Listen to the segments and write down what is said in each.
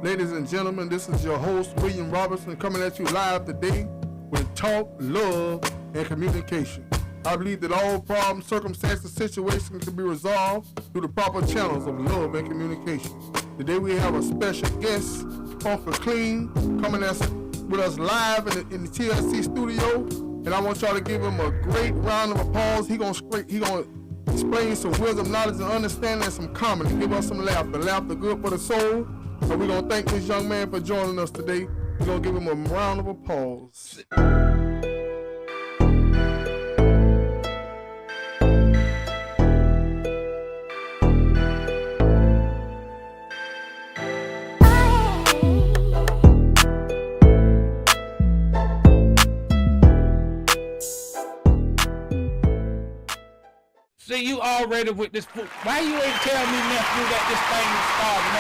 Ladies and gentlemen, this is your host, William Robinson, coming at you live today with talk, love, and communication. I believe that all problems, circumstances, situations can be resolved through the proper channels of love and communication. Today we have a special guest, Uncle Clean, coming with us live in the TLC studio, and I want y'all to give him a great round of applause. He gonna explain some wisdom, knowledge, and understanding, and some comedy. Give us some laughter. Laughter good for the soul. So we're going to thank this young man for joining us today. We're going to give him a round of applause. See, you already with this food. Why you ain't tell me, nephew, that this thing is starting?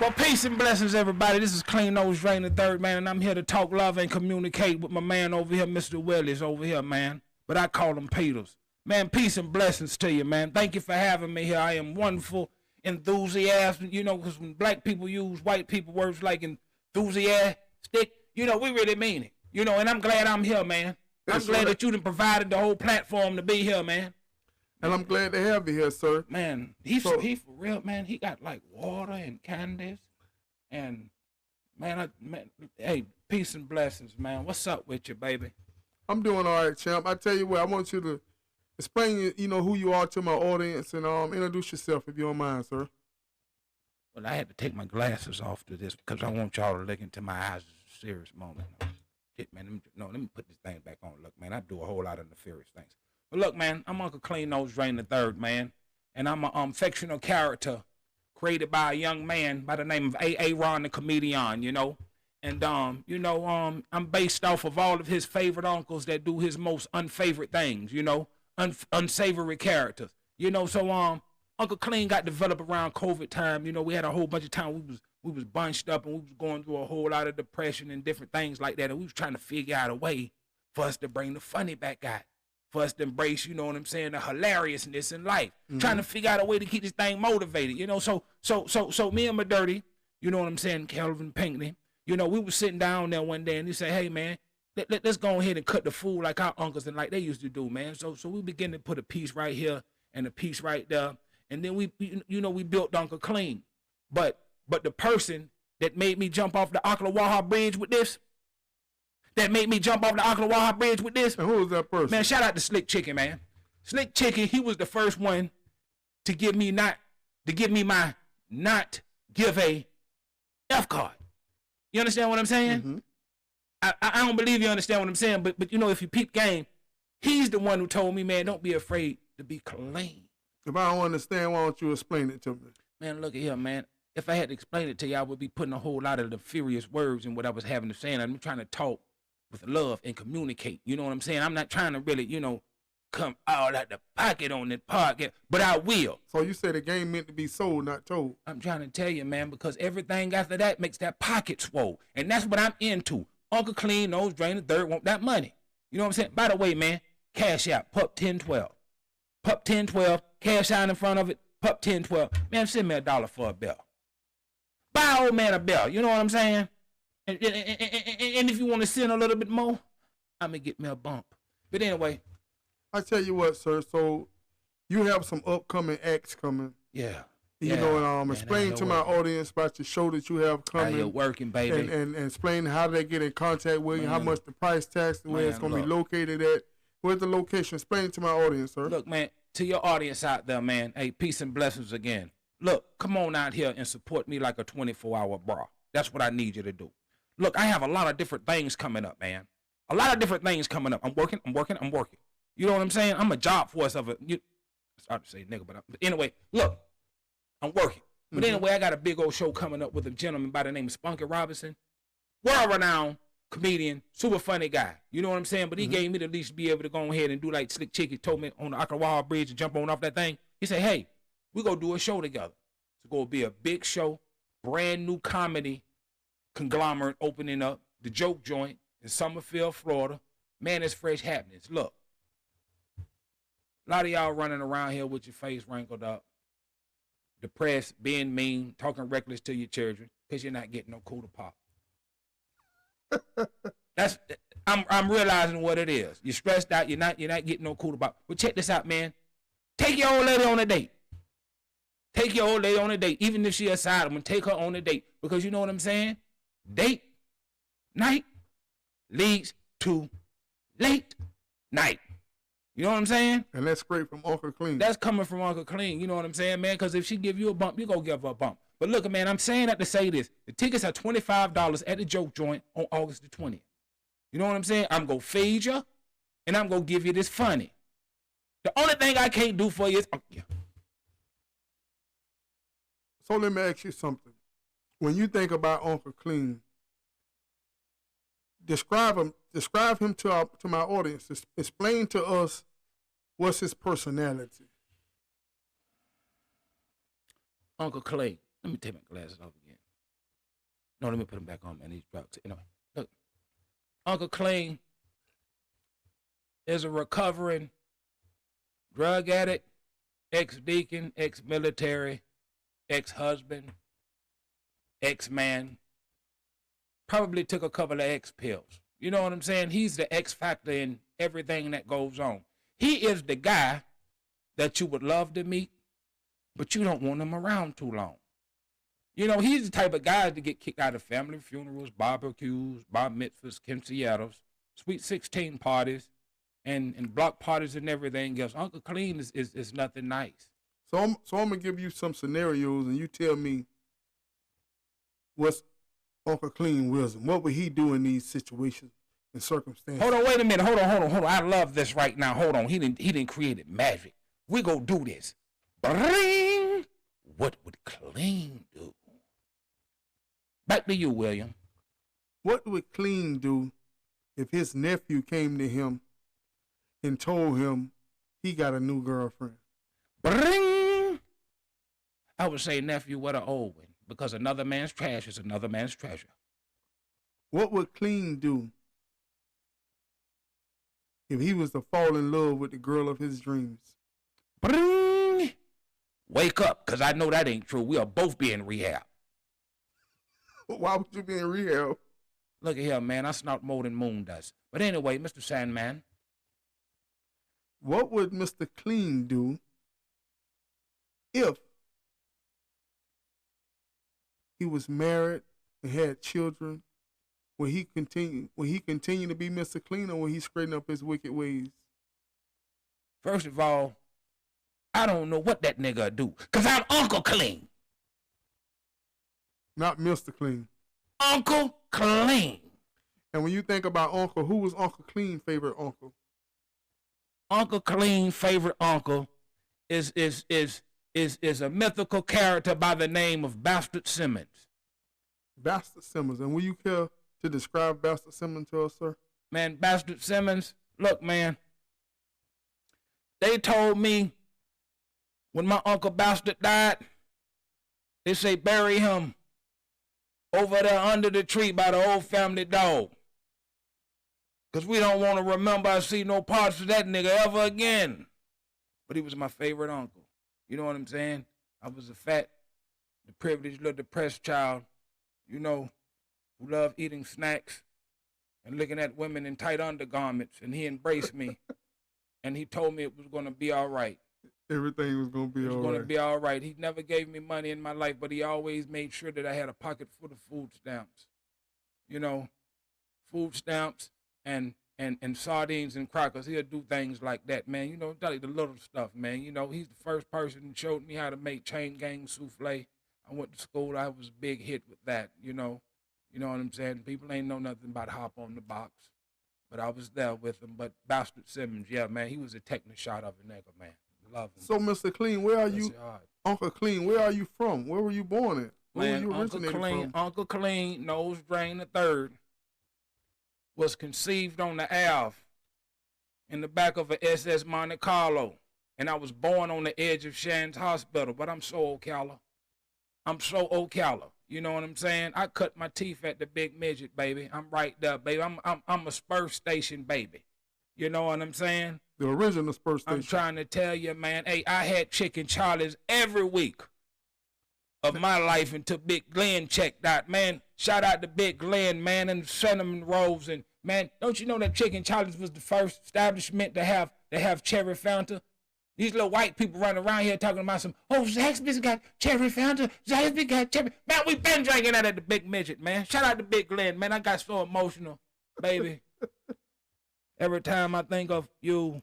Well, peace and blessings, everybody. This is Clean Nose Drain the Third, man, and I'm here to talk love and communicate with my man over here, Mr. Willis over here, man. But I call him Peters. Man, peace and blessings to you, man. Thank you for having me here. I am wonderful, enthusiastic, because when black people use white people words like enthusiastic, we really mean it. And I'm glad I'm here, man. I'm glad that you done provided the whole platform to be here, man. And I'm glad to have you here, sir. Man, he for real, man. He got like water and candies, and man, hey, peace and blessings, man. What's up with you, baby? I'm doing all right, champ. I tell you what, I want you to explain, who you are to my audience, and introduce yourself if you don't mind, sir. Well, I had to take my glasses off to this because I want y'all to look into my eyes at a serious moment. Shit, man, let me put this thing back on. Look, man, I do a whole lot of nefarious things. But look, man, I'm Uncle Clean Nose Drain the Third, man, and I'm a fictional character created by a young man by the name of A.A. Ron the comedian, and I'm based off of all of his favorite uncles that do his most unfavorite things, unsavory characters, So Uncle Clean got developed around COVID time. We had a whole bunch of time we was bunched up and we was going through a whole lot of depression and different things like that, and we was trying to figure out a way for us to bring the funny back out. For us to embrace, the hilariousness in life. Mm-hmm. Trying to figure out a way to keep this thing motivated, So me and my dirty, Kelvin Pinkney, we was sitting down there one day and he said, hey, man, let's go ahead and cut the food like our uncles and like they used to do, man. So we began to put a piece right here and a piece right there. And then we built Uncle Clean. But the person that made me jump off the Ocklawaha Bridge with this, and who was that person? Man, shout out to Slick Chicken, man. Slick Chicken, he was the first one to give me my not give a F card. You understand what I'm saying? Mm-hmm. I don't believe you understand what I'm saying, but if you peep game, he's the one who told me, man, don't be afraid to be clean. If I don't understand, why don't you explain it to me? Man, look at here, man. If I had to explain it to you, I would be putting a whole lot of the furious words in what I was having to say, and I'm trying to talk with love and communicate. You know what I'm saying? I'm not trying to really, come all out the pocket on the pocket, but I will. So you say the game meant to be sold, not told. I'm trying to tell you, man, because everything after that makes that pocket swole. And that's what I'm into. Uncle Clean Nose Drain the Third want that money. You know what I'm saying? By the way, man, cash out, Pup 1012. Pup 1012, cash out in front of it, Pup 1012. Man, send me $1 for a bell. Buy old man a bell. You know what I'm saying? And if you want to send a little bit more, I'm going to get me a bump. But anyway. I tell you what, sir. So you have some upcoming acts coming. Yeah. Explain to my audience about your show that you have coming. You're working, baby. And explain how they get in contact with you, how much the price tax, where it's going to be located at. Where's the location? Explain to my audience, sir. Look, man, to your audience out there, man, hey, peace and blessings again. Look, come on out here and support me like a 24-hour bra. That's what I need you to do. Look, I have a lot of different things coming up, man. A lot of different things coming up. I'm working. You know what I'm saying? I'm a job force of it. Sorry to say nigga, but anyway, look, I'm working. But anyway, I got a big old show coming up with a gentleman by the name of Spunky Robinson. World-renowned comedian, super funny guy. You know what I'm saying? But he gave me the least to be able to go ahead and do like Slick Chicky told me on the Ocklawaha Bridge and jump on off that thing. He said, hey, we're going to do a show together. It's going to be a big show, brand new comedy conglomerate opening up, the Joke Joint in Summerfield, Florida. Man, it's fresh happenings. Look, A lot of y'all running around here with your face wrinkled up, depressed, being mean, talking reckless to your children because you're not getting no cool to pop. That's I'm realizing what it is. You're stressed out. You're not getting no cool to pop. But check this out, man. Take your old lady on a date. Take your old lady on a date, even if she a side one. Take her on a date because you know what I'm saying. Date night leads to late night. You know what I'm saying? And that's straight from Uncle Clean. That's coming from Uncle Clean. You know what I'm saying, man? Because if she give you a bump, you go give her a bump. But look, man, I'm saying that to say this. The tickets are $25 at the Joke Joint on August the 20th. You know what I'm saying? I'm going to feed you, and I'm going to give you this funny. The only thing I can't do for you is... So let me ask you something. When you think about Uncle Clean, describe him to my audience. Explain to us what's his personality. Uncle Clean. Let me take my glasses off again. No, let me put them back on, man. These drugs. You know, look, Uncle Clean is a recovering drug addict, ex-deacon, ex-military, ex-husband, ex-man. Probably took a couple of X-pills. You know what I'm saying? He's the X factor in everything that goes on. He is the guy that you would love to meet, but you don't want him around too long. You know, he's the type of guy to get kicked out of family funerals, barbecues, bar mitzvahs, quinceañeras, sweet 16 parties, and block parties and everything else. Uncle Clean is nothing nice. So I'm going to give you some scenarios, and you tell me what's Uncle Clean wisdom. What would he do in these situations and circumstances? Hold on, wait a minute. Hold on. I love this right now. Hold on. He didn't create magic. We go do this. Bring. What would Clean do? Back to you, William. What would Clean do if his nephew came to him and told him he got a new girlfriend? Bring. I would say, nephew, what an old one. Because another man's trash is another man's treasure. What would Clean do if he was to fall in love with the girl of his dreams? Bring. Wake up, because I know that ain't true. We are both being rehab. Why would you be in rehab? Look at here, man. I snort more than Moon does. But anyway, Mr. Sandman. What would Mr. Clean do if he was married and had children? Will he continue to be Mr. Clean, or will he straighten up his wicked ways? First of all, I don't know what that nigga do, because I'm Uncle Clean. Not Mr. Clean. Uncle Clean. And when you think about Uncle, who was Uncle Clean's favorite uncle? Uncle Clean's favorite uncle is a mythical character by the name of Bastard Simmons. Bastard Simmons. And will you care to describe Bastard Simmons to us, sir? Man, Bastard Simmons, look, man. They told me when my Uncle Bastard died, they say bury him over there under the tree by the old family dog. Because we don't want to remember or see no parts of that nigga ever again. But he was my favorite uncle. You know what I'm saying? I was a fat, the privileged little depressed child, you know, who loved eating snacks and looking at women in tight undergarments. And he embraced me. And he told me it was going to be all right. Everything was going to be all right. It was going to be all right. He never gave me money in my life, but he always made sure that I had a pocket full of food stamps. You know, food stamps and sardines and crackers. He'll do things like that, man. You know, the little stuff, man. You know, he's the first person who showed me how to make chain gang souffle. I went to school. I was a big hit with that, you know. You know what I'm saying? People ain't know nothing about hop on the box. But I was there with him. But Bastard Simmons, yeah, man, he was a technical shot of a nigga, man. Love him. So, Mr. Clean, where are you? Uncle Clean, where are you from? Where were you born at? Where Man, were you originated from? Uncle Clean, Nose Drain III, was conceived on the Ave in the back of a SS Monte Carlo. And I was born on the edge of Shands Hospital, but I'm so Ocala. I'm so Ocala. You know what I'm saying? I cut my teeth at the big midget, baby. I'm right there, baby. I'm a Spur Station baby. You know what I'm saying? The original Spur Station. I'm trying to tell you, man. Hey, I had chicken Charlie's every week of my life until Big Glenn checked out. Man, shout out to Big Glenn, man, and cinnamon rolls. And man, don't you know that Chicken Charlie's was the first establishment to have cherry Fanta? These little white people running around here talking about some, oh, Zaxby's got cherry Fanta, Zaxby's got cherry. Man, we been drinking that at the Big Midget, man. Shout out to Big Glenn, man. I got so emotional, baby. Every time I think of you.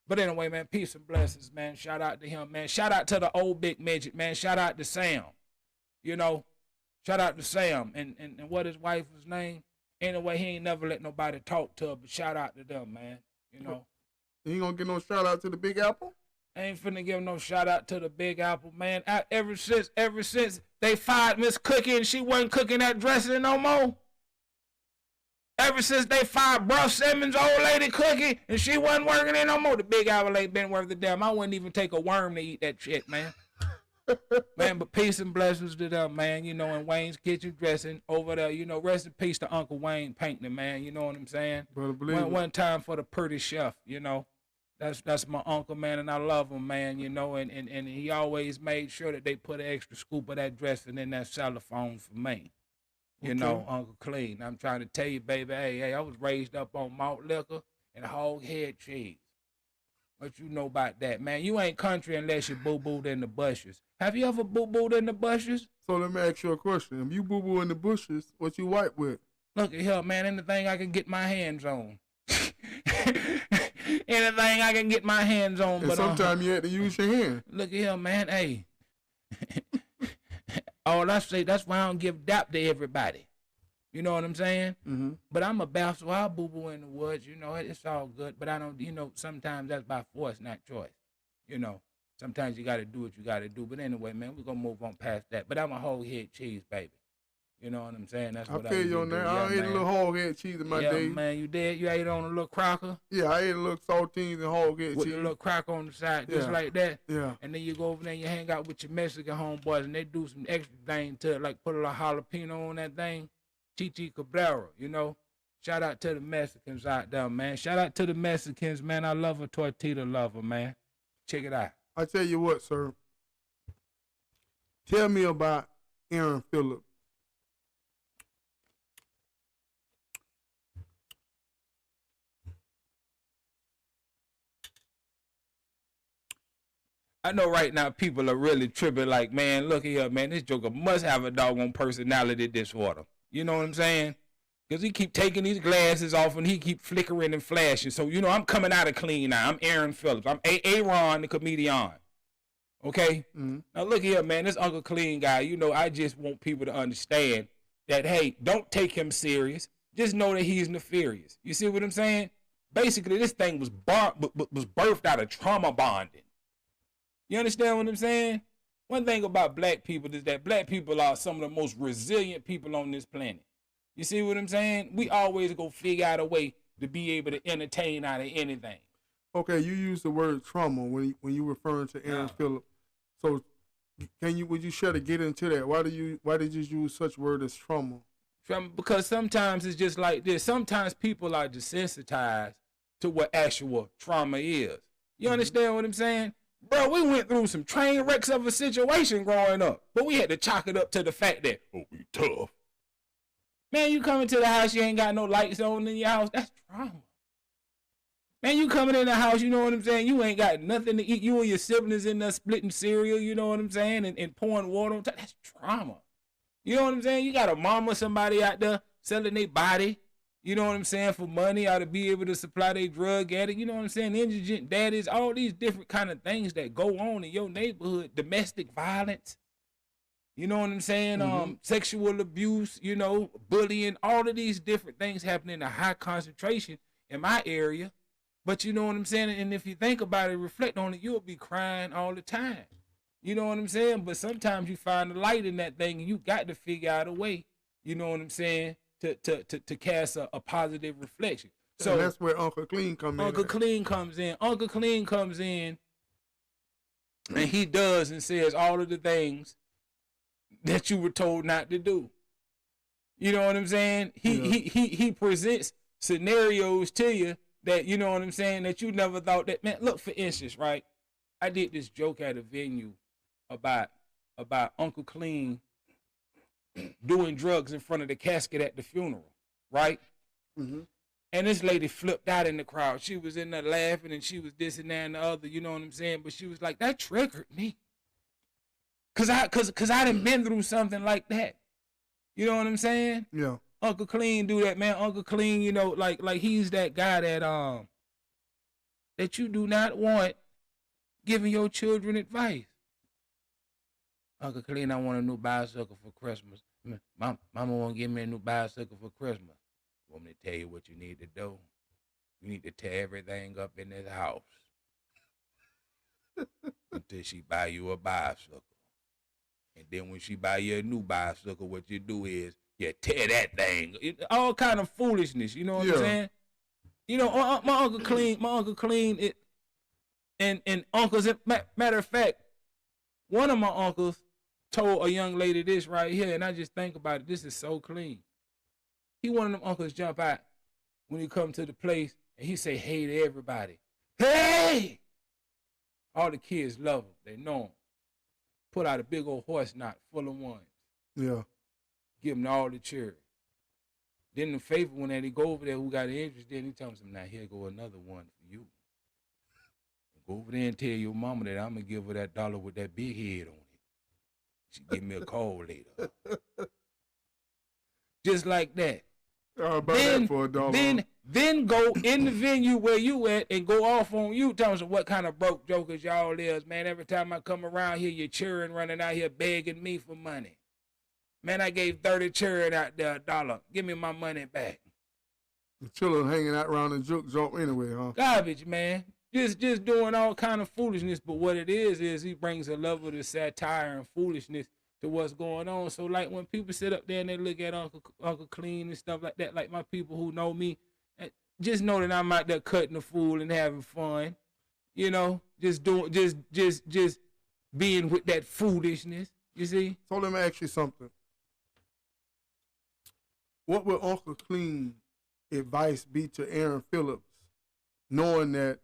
But anyway, man, peace and blessings, man. Shout out to him, man. Shout out to the old Big Midget, man. Shout out to Sam. You know, shout out to Sam. And what his wife's name? Anyway, he ain't never let nobody talk to her, but shout out to them, man. You know. You ain't gonna get no shout out to the Big Apple? I ain't finna give no shout out to the Big Apple, man. Ever since they fired Miss Cookie and she wasn't cooking that dressing no more. Ever since they fired Bruce Simmons, old lady Cookie, and she wasn't working there no more, the Big Apple ain't been worth the damn. I wouldn't even take a worm to eat that shit, man. Man, but peace and blessings to them, man. You know, in Wayne's Kitchen dressing over there. You know, rest in peace to Uncle Wayne Pinckney, man. You know what I'm saying? One time for the pretty chef, you know. That's my uncle, man, and I love him, man, you know, and he always made sure that they put an extra scoop of that dressing in that cellophane for me. You know, Uncle Clean. I'm trying to tell you, baby, hey, I was raised up on malt liquor and hog head cheese. What you know about that, man? You ain't country unless you boo-booed in the bushes. Have you ever boo-booed in the bushes? So let me ask you a question. If you boo-boo in the bushes, what you wipe with? Look at here, man, anything I can get my hands on. Anything I can get my hands on. And but sometimes you had to use your hand. Look at here, man. Hey. All I say, that's why I don't give dap to everybody. You know what I'm saying? Mm-hmm. But I'm a bouncer, so I'll boo-boo in the woods. You know, it's all good. But I don't, you know, sometimes that's by force, not choice. You know, sometimes you got to do what you got to do. But anyway, man, we're going to move on past that. But I'm a whole head cheese, baby. You know what I'm saying? That's what I feel you on that. I ate a little hog head cheese in my day. Yeah, man, you did? You ate it on a little cracker? Yeah, I ate a little saltines and hog head cheese. With a little cracker on the side, just like that? Yeah. And then you go over there and you hang out with your Mexican homeboys and they do some extra thing to it, like put a little jalapeno on that thing. Chichi Cabrera, you know? Shout out to the Mexicans out there, man. Shout out to the Mexicans, man. I love a tortilla lover, man. Check it out. I tell you what, sir. Tell me about Aaron Phillips. I know right now people are really tripping like, man, look here, man, this joker must have a doggone personality disorder. You know what I'm saying? Because he keep taking these glasses off and he keep flickering and flashing. So, you know, I'm coming out of clean now. I'm Aaron Phillips. I'm Aaron, the comedian. Okay? Mm-hmm. Now, look here, man, this Uncle Clean guy, you know, I just want people to understand that, hey, don't take him serious. Just know that he's nefarious. You see what I'm saying? Basically, this thing was birthed out of trauma bonding. You understand what I'm saying? One thing about black people is that black people are some of the most resilient people on this planet. You see what I'm saying? We always go figure out a way to be able to entertain out of anything. Okay, you use the word trauma when you referring to Aaron Phillips. So, would you share to get into that? Why did you use such word as trauma? Because sometimes it's just like this. Sometimes people are desensitized to what actual trauma is. You understand what I'm saying? Bro, we went through some train wrecks of a situation growing up, but we had to chalk it up to the fact that, oh, we tough. Man, you coming to the house, you ain't got no lights on in your house, that's trauma. Man, you coming in the house, you know what I'm saying, you ain't got nothing to eat, you and your siblings in there splitting cereal, you know what I'm saying, and pouring water on top, that's trauma. You know what I'm saying? You got a mama, somebody out there selling their body, you know what I'm saying, for money, or to be able to supply their drug addict, you know what I'm saying, indigent daddies, all these different kind of things that go on in your neighborhood, domestic violence, you know what I'm saying, sexual abuse, you know, bullying, all of these different things happen in a high concentration in my area, but you know what I'm saying, and if you think about it, reflect on it, you'll be crying all the time, you know what I'm saying, but sometimes you find the light in that thing, and you got to figure out a way, you know what I'm saying, to cast a positive reflection. So and that's where Uncle Clean comes in. Uncle Clean comes in, and he does and says all of the things that you were told not to do. You know what I'm saying? He presents scenarios to you that, you know what I'm saying, that you never thought that, man, look, for instance, right? I did this joke at a venue about Uncle Clean doing drugs in front of the casket at the funeral, right? Mm-hmm. And this lady flipped out in the crowd. She was in there laughing and she was this and that and the other, you know what I'm saying? But she was like, that triggered me. Cause I done been through something like that. You know what I'm saying? Yeah. Uncle Clean do that, man. Uncle Clean, you know, like he's that guy that you do not want giving your children advice. Uncle Clean, I want a new bicycle for Christmas. Mama won't give me a new bicycle for Christmas. Want me to tell you what you need to do? You need to tear everything up in this house until she buy you a bicycle. And then when she buy you a new bicycle, what you do is you tear that thing. All kind of foolishness, you know what I'm saying? You know, my Uncle Clean, and uncles, matter of fact, one of my uncles told a young lady this right here, and I just think about it, this is so clean. He one of them uncles jump out when he come to the place, and he say, hey to everybody. Hey! All the kids love him. They know him. Put out a big old horse knot full of ones. Yeah. Give him to all the children. Then the faithful one that he go over there who got an interest in, he tells him, now here go another one for you. Go over there and tell your mama that I'm going to give her that dollar with that big head on it. She give me a call later. Just like that. That for $1. Then go in the venue where you at and go off on you. Tell us what kind of broke jokers y'all is, man. Every time I come around here, you're cheering, running out here begging me for money. Man, I gave 30 children out there $1. Give me my money back. The children hanging out around the juke joint anyway, huh? Garbage, man. Just doing all kind of foolishness. But what it is he brings a level of satire and foolishness to what's going on. So like when people sit up there and they look at Uncle Clean and stuff like that, like my people who know me, just know that I'm out there cutting the fool and having fun. You know, just being with that foolishness. You see? So let me ask you something. What would Uncle Clean advice be to Aaron Phillips, knowing that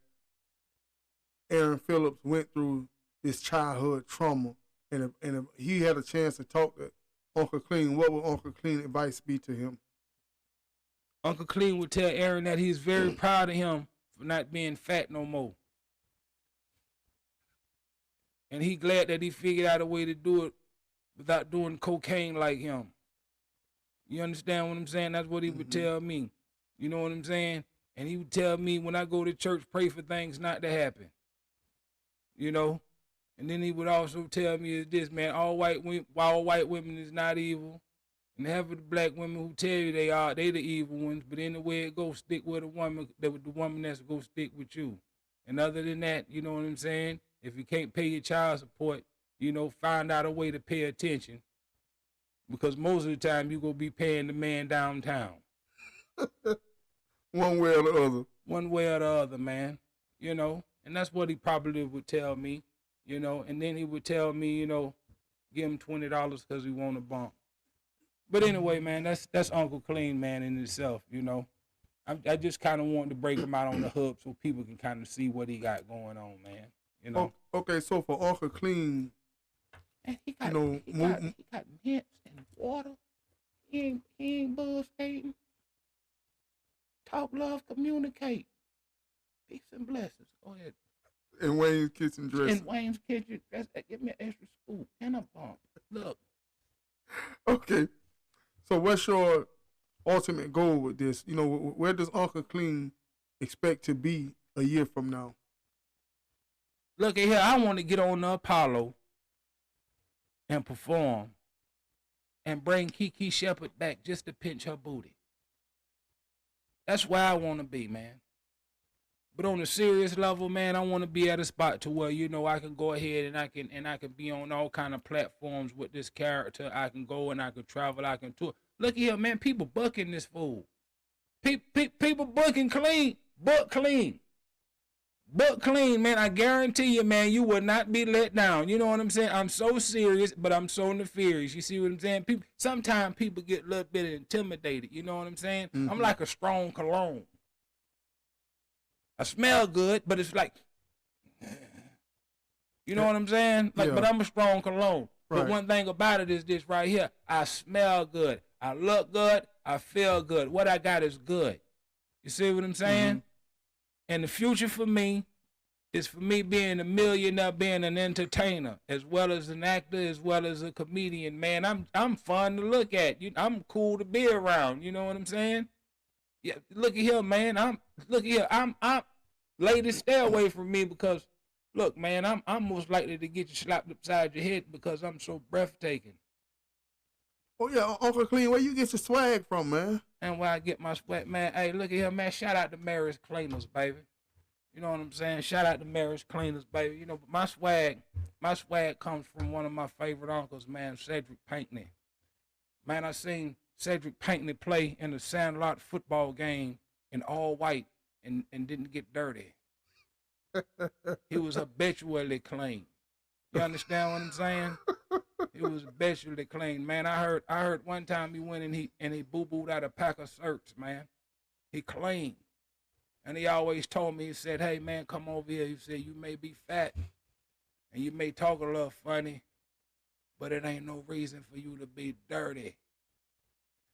Aaron Phillips went through this childhood trauma, and if he had a chance to talk to Uncle Clean, what would Uncle Clean advice be to him? Uncle Clean would tell Aaron that he's very proud of him for not being fat no more. And he glad that he figured out a way to do it without doing cocaine like him. You understand what I'm saying? That's what he would tell me. You know what I'm saying? And he would tell me when I go to church, pray for things not to happen. You know? And then he would also tell me is this, man, all white women is not evil. And half of the black women who tell you they the evil ones, but anyway it goes, stick with the woman that's going to stick with you. And other than that, you know what I'm saying? If you can't pay your child support, you know, find out a way to pay attention. Because most of the time you're going to be paying the man downtown. One way or the other. One way or the other, man. You know, and that's what he probably would tell me, you know. And then he would tell me, you know, give him $20 because he want a bump. But anyway, man, that's Uncle Clean, man, in itself, you know. I just kind of wanted to break him out on the hub so people can kind of see what he got going on, man. You know. Okay, so for Uncle Clean, man, he got mints and water. He ain't bullshitting. Talk, love, communicate. Peace and blessings. Go ahead. In Wayne's kitchen dressing. In Wayne's kitchen dressing. Give me an extra scoop and a bump. Look. Okay. So what's your ultimate goal with this? You know, where does Uncle Clean expect to be a year from now? Look at here. I want to get on the Apollo and perform and bring Kiki Shepard back just to pinch her booty. That's where I want to be, man. But on a serious level, man, I want to be at a spot to where, you know, I can go ahead and I can be on all kind of platforms with this character. I can go and I can travel, I can tour. Look here, man, people bucking this fool. People bucking clean, buck clean. Buck clean, man. I guarantee you, man, you will not be let down. You know what I'm saying? I'm so serious, but I'm so nefarious. You see what I'm saying? Sometimes people get a little bit intimidated. You know what I'm saying? Mm-hmm. I'm like a strong cologne. I smell good, but it's like, you know what I'm saying? Like, Yeah. but I'm a strong cologne. But Right. one thing about it is this right here. I smell good. I look good. I feel good. What I got is good. You see what I'm saying? And the future for me is for me being a millionaire, being an entertainer, as well as an actor, as well as a comedian. Man, I'm fun to look at. I'm cool to be around. You know what I'm saying? Yeah. Look at here, man. I'm ladies, stay away from me because look, man, I'm most likely to get you slapped upside your head because I'm so breathtaking. Oh yeah, Uncle Clean, where you get your swag from, man? And where I get my sweat, man. Hey, look at here, man. Shout out to Mary's Cleaners, baby. You know what I'm saying? Shout out to Mary's Cleaners, baby. You know, but my swag comes from one of my favorite uncles, man, Cedric Pinckney. Man, I seen Cedric Pinckney play in a Sandlot football game in all white and didn't get dirty. He was habitually clean. You understand what I'm saying? He was habitually clean, man. I heard one time he went and he boo-booed out a pack of shirts, man. He clean. And he always told me, he said, hey, man, come over here. He said, you may be fat and you may talk a little funny, but it ain't no reason for you to be dirty.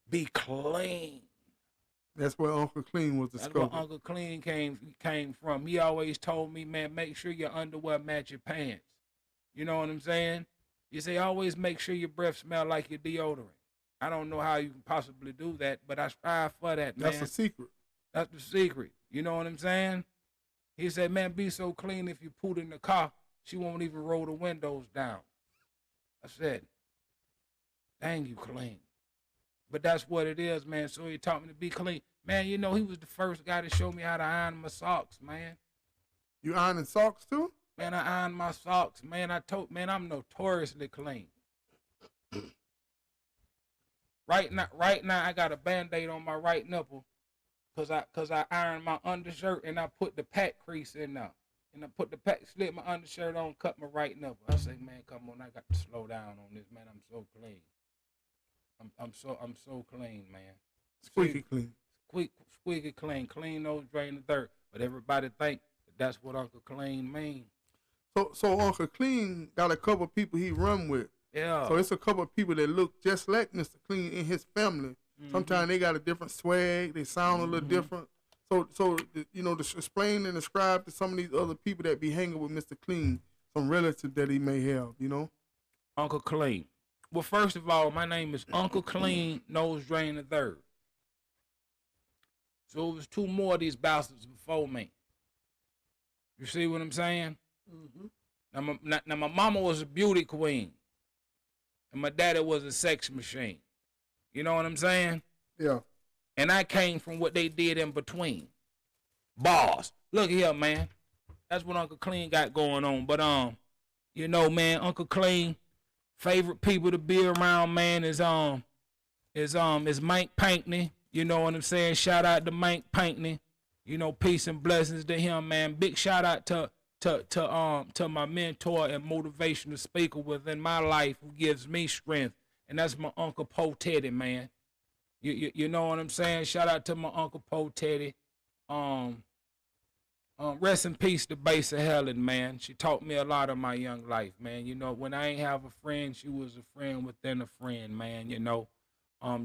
Be clean. That's where Uncle Clean was That's discovered. where Uncle Clean came from. He always told me, man, make sure your underwear match your pants. You know what I'm saying? You say always make sure your breath smell like your deodorant. I don't know how you can possibly do that, but I strive for that, man. That's a secret. That's the secret. You know what I'm saying? He said, man, be so clean if you put in the car, she won't even roll the windows down. I said, dang, you clean. But that's what it is, man. So he taught me to be clean. Man, you know, he was the first guy to show me how to iron my socks, man. You ironing socks too? Man, I iron my socks. Man, I'm notoriously clean. Right now, I got a Band-Aid on my right nipple cause I ironed my undershirt and I put the pack crease in there. And I put the pack, slip my undershirt on, cut my right nipple. I say, man, come on, I got to slow down on this, man. I'm so clean. I'm so clean, man. Squeaky clean. Squeaky clean. Clean nose, drain the dirt. But everybody think that's what Uncle Clean mean. So Uncle Clean got a couple of people he run with. Yeah. So it's a couple of people that look just like Mr. Clean in his family. Mm-hmm. Sometimes they got a different swag. They sound a little different. So you know, to explain and describe to some of these other people that be hanging with Mr. Clean, some relatives that he may have, you know? Uncle Clean. Well, first of all, my name is Uncle Clean Nose Drain the Third. So it was two more of these bastards before me. You see what I'm saying? Mm-hmm. Now my mama was a beauty queen, and my daddy was a sex machine. You know what I'm saying? Yeah. And I came from what they did in between. Bars. Look here, man. That's what Uncle Clean got going on. But you know, man, Uncle Clean, favorite people to be around, man, is Mike Pinckney. You know what I'm saying? Shout out to Mike Pinckney. You know, peace and blessings to him, man. Big shout out to my mentor and motivational speaker within my life who gives me strength, and that's my Uncle Po Teddy, man. You know what I'm saying? Shout out to my Uncle Po Teddy. Rest in peace to Basa Helen, man. She taught me a lot of my young life, man. You know, when I ain't have a friend, she was a friend within a friend, man. You know,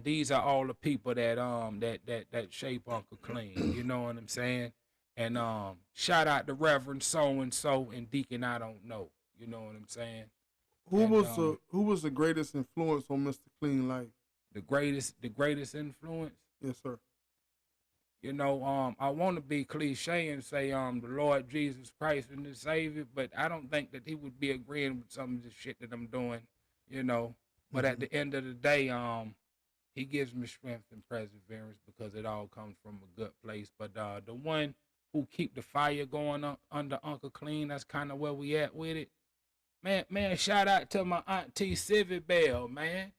these are all the people that shape Uncle Clean. You know what I'm saying? And shout out to Reverend so and so and Deacon I don't know. You know what I'm saying? Who was the greatest influence on Mr. Clean life? The greatest influence? Yes, sir. You know, I want to be cliche and say the Lord Jesus Christ and the Savior, but I don't think that he would be agreeing with some of the shit that I'm doing, you know. But at the end of the day, he gives me strength and perseverance because it all comes from a good place. But the one who keep the fire going under Uncle Clean, that's kind of where we at with it. Man, shout out to my auntie Civvy Bell, man.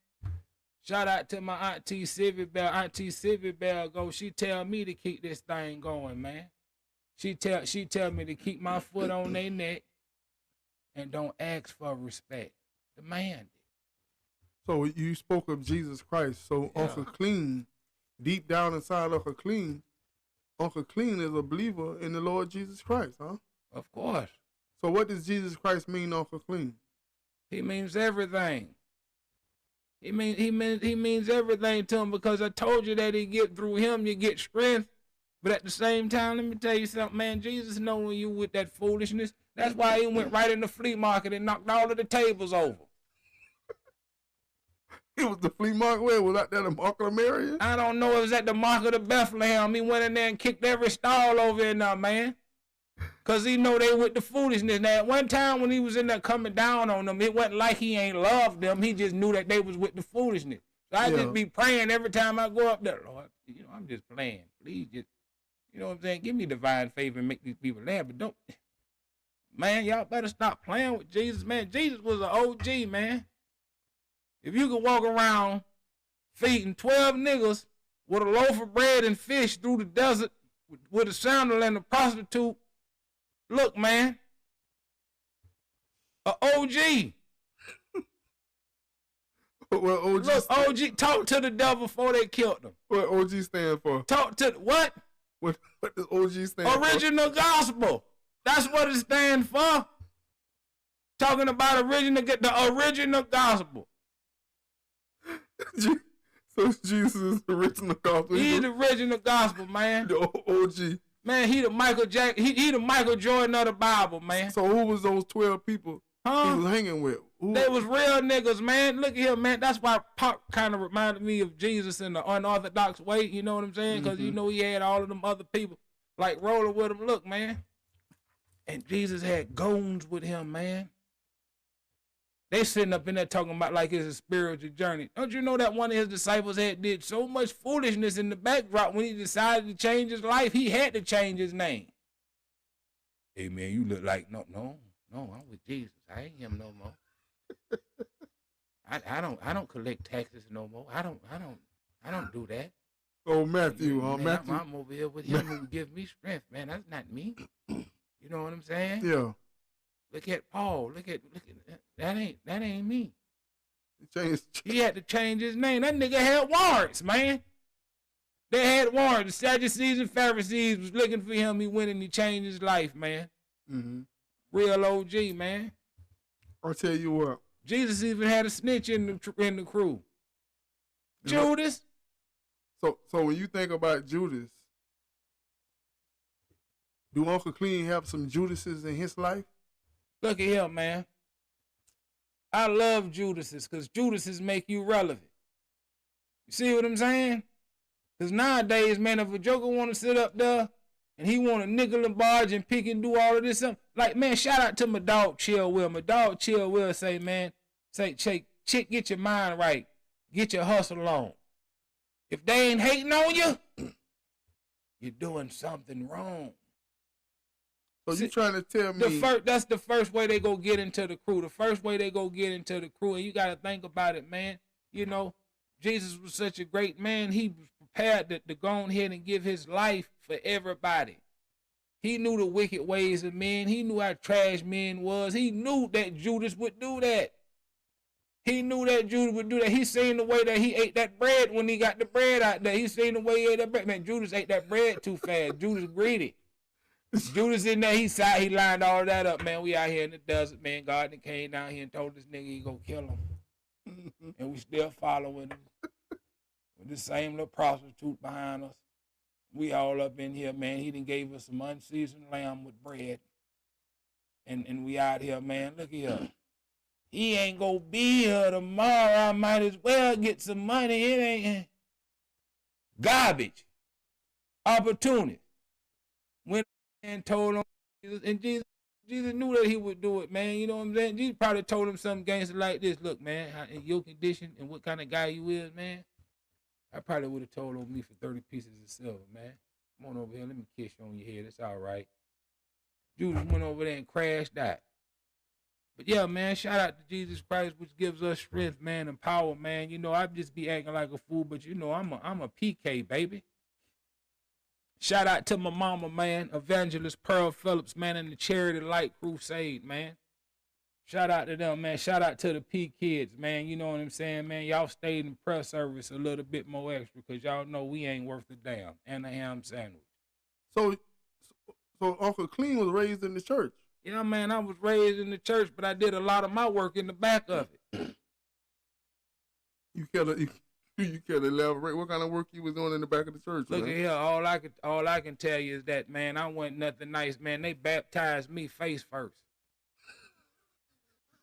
Shout out to my auntie Civvy Bell. Auntie Civvy Bell she tell me to keep this thing going, man. She tell me to keep my foot on their neck and don't ask for respect. Demand it. So you spoke of Jesus Christ. So Yeah. Uncle Clean, deep down inside Uncle Clean, Uncle Clean is a believer in the Lord Jesus Christ, huh? Of course. So what does Jesus Christ mean, Uncle Clean? He means everything. He means everything to him, because I told you that he get through him, you get strength. But at the same time, let me tell you something, man. Jesus know when you with that foolishness. That's why he went right in the flea market and knocked all of the tables over. It was the flea market. Where was that? The Market of Marion? I don't know if it was at the market of Bethlehem. He went in there and kicked every stall over in there, man. Because he know they with the foolishness. Now, at one time when he was in there coming down on them, it wasn't like he ain't loved them. He just knew that they was with the foolishness. So I just be praying every time I go up there. Lord, I'm just playing. Please just, you know what I'm saying? Give me divine favor and make these people laugh. But don't, man, y'all better stop playing with Jesus, man. Jesus was an OG, man. If you could walk around feeding 12 niggas with a loaf of bread and fish through the desert with a sandal and a prostitute, look, man, a OG. What OG? Look, OG, talk to the devil before they killed him. What OG stand for? Talk to what? What does OG stand for? Original gospel. That's what it stands for. Talking about the original gospel. So Jesus is the original gospel. He's the original gospel, man. The OG. Man, he the Michael he the Michael Jordan of the Bible, man. So who was those 12 people he was hanging with? They was real niggas, man. Look at here, man. That's why Pop kind of reminded me of Jesus in the unorthodox way. You know what I'm saying? Because you know he had all of them other people like rolling with him. Look, man. And Jesus had goons with him, man. They sitting up in there talking about like it's a spiritual journey. Don't you know that one of his disciples had did so much foolishness in the backdrop when he decided to change his life, he had to change his name. Hey, man, you look like, no, I'm with Jesus. I ain't him no more. I don't collect taxes no more. I don't do that. Oh, Matthew, man, Matthew. I'm over here with him who give me strength, man. That's not me. You know what I'm saying? Yeah. Look at Paul. Look at that ain't me. He had to change his name. That nigga had warrants, man. They had warrants. The Sadducees and Pharisees was looking for him. He went and he changed his life, man. Mm-hmm. Real OG, man. I'll tell you what. Jesus even had a snitch in the crew. Judas. So when you think about Judas, do Uncle Clean have some Judases in his life? Look at him, man. I love Judases because Judases make you relevant. You see what I'm saying? Because nowadays, man, if a joker want to sit up there and he want to nickel and barge and pick and do all of this stuff, like, man, shout out to my dog Chill Will. My dog Chill Will say, man, chick, get your mind right. Get your hustle on. If they ain't hating on you, you're doing something wrong. So you trying to tell me that's the first way they go get into the crew. The first way they go get into the crew, and you got to think about it, man. You know, Jesus was such a great man. He was prepared to go on ahead and give his life for everybody. He knew the wicked ways of men. He knew how trash men was. He knew that Judas would do that. He knew that Judas would do that. He seen the way that he ate that bread when he got the bread out there. He seen the way he ate that bread. Man, Judas ate that bread too fast. Judas greedy. Judas in there, he lined all that up, man. We out here in the desert, man. God came down here and told this nigga he gonna kill him. And we still following him. With the same little prostitute behind us. We all up in here, man. He done gave us some unseasoned lamb with bread. And we out here, man. Look here. He ain't gonna be here tomorrow. I might as well get some money. It ain't garbage. Opportunity. Went and told him, and Jesus knew that he would do it, man. You know what I'm saying? Jesus probably told him something gangster like this. Look, man, in your condition and what kind of guy you is, man, I probably would have told on me for 30 pieces of silver, man. Come on over here. Let me kiss you on your head. It's all right. Judas went over there and crashed out. But yeah, man, shout out to Jesus Christ, which gives us strength, man, and power, man. You know, I just be acting like a fool, but you know, I'm a PK, baby. Shout out to my mama, man, Evangelist Pearl Phillips, man, and the Charity Light Crusade, man. Shout out to them, man. Shout out to the P kids, man. You know what I'm saying, man? Y'all stayed in prayer service a little bit more extra because y'all know we ain't worth a damn and a ham sandwich. So Uncle Clean was raised in the church. You know, man, I was raised in the church, but I did a lot of my work in the back of it. You can't elaborate what kind of work you was doing in the back of the church. Look man? at here, all I can tell you is that, man, I wasn't nothing nice, man. They baptized me face first.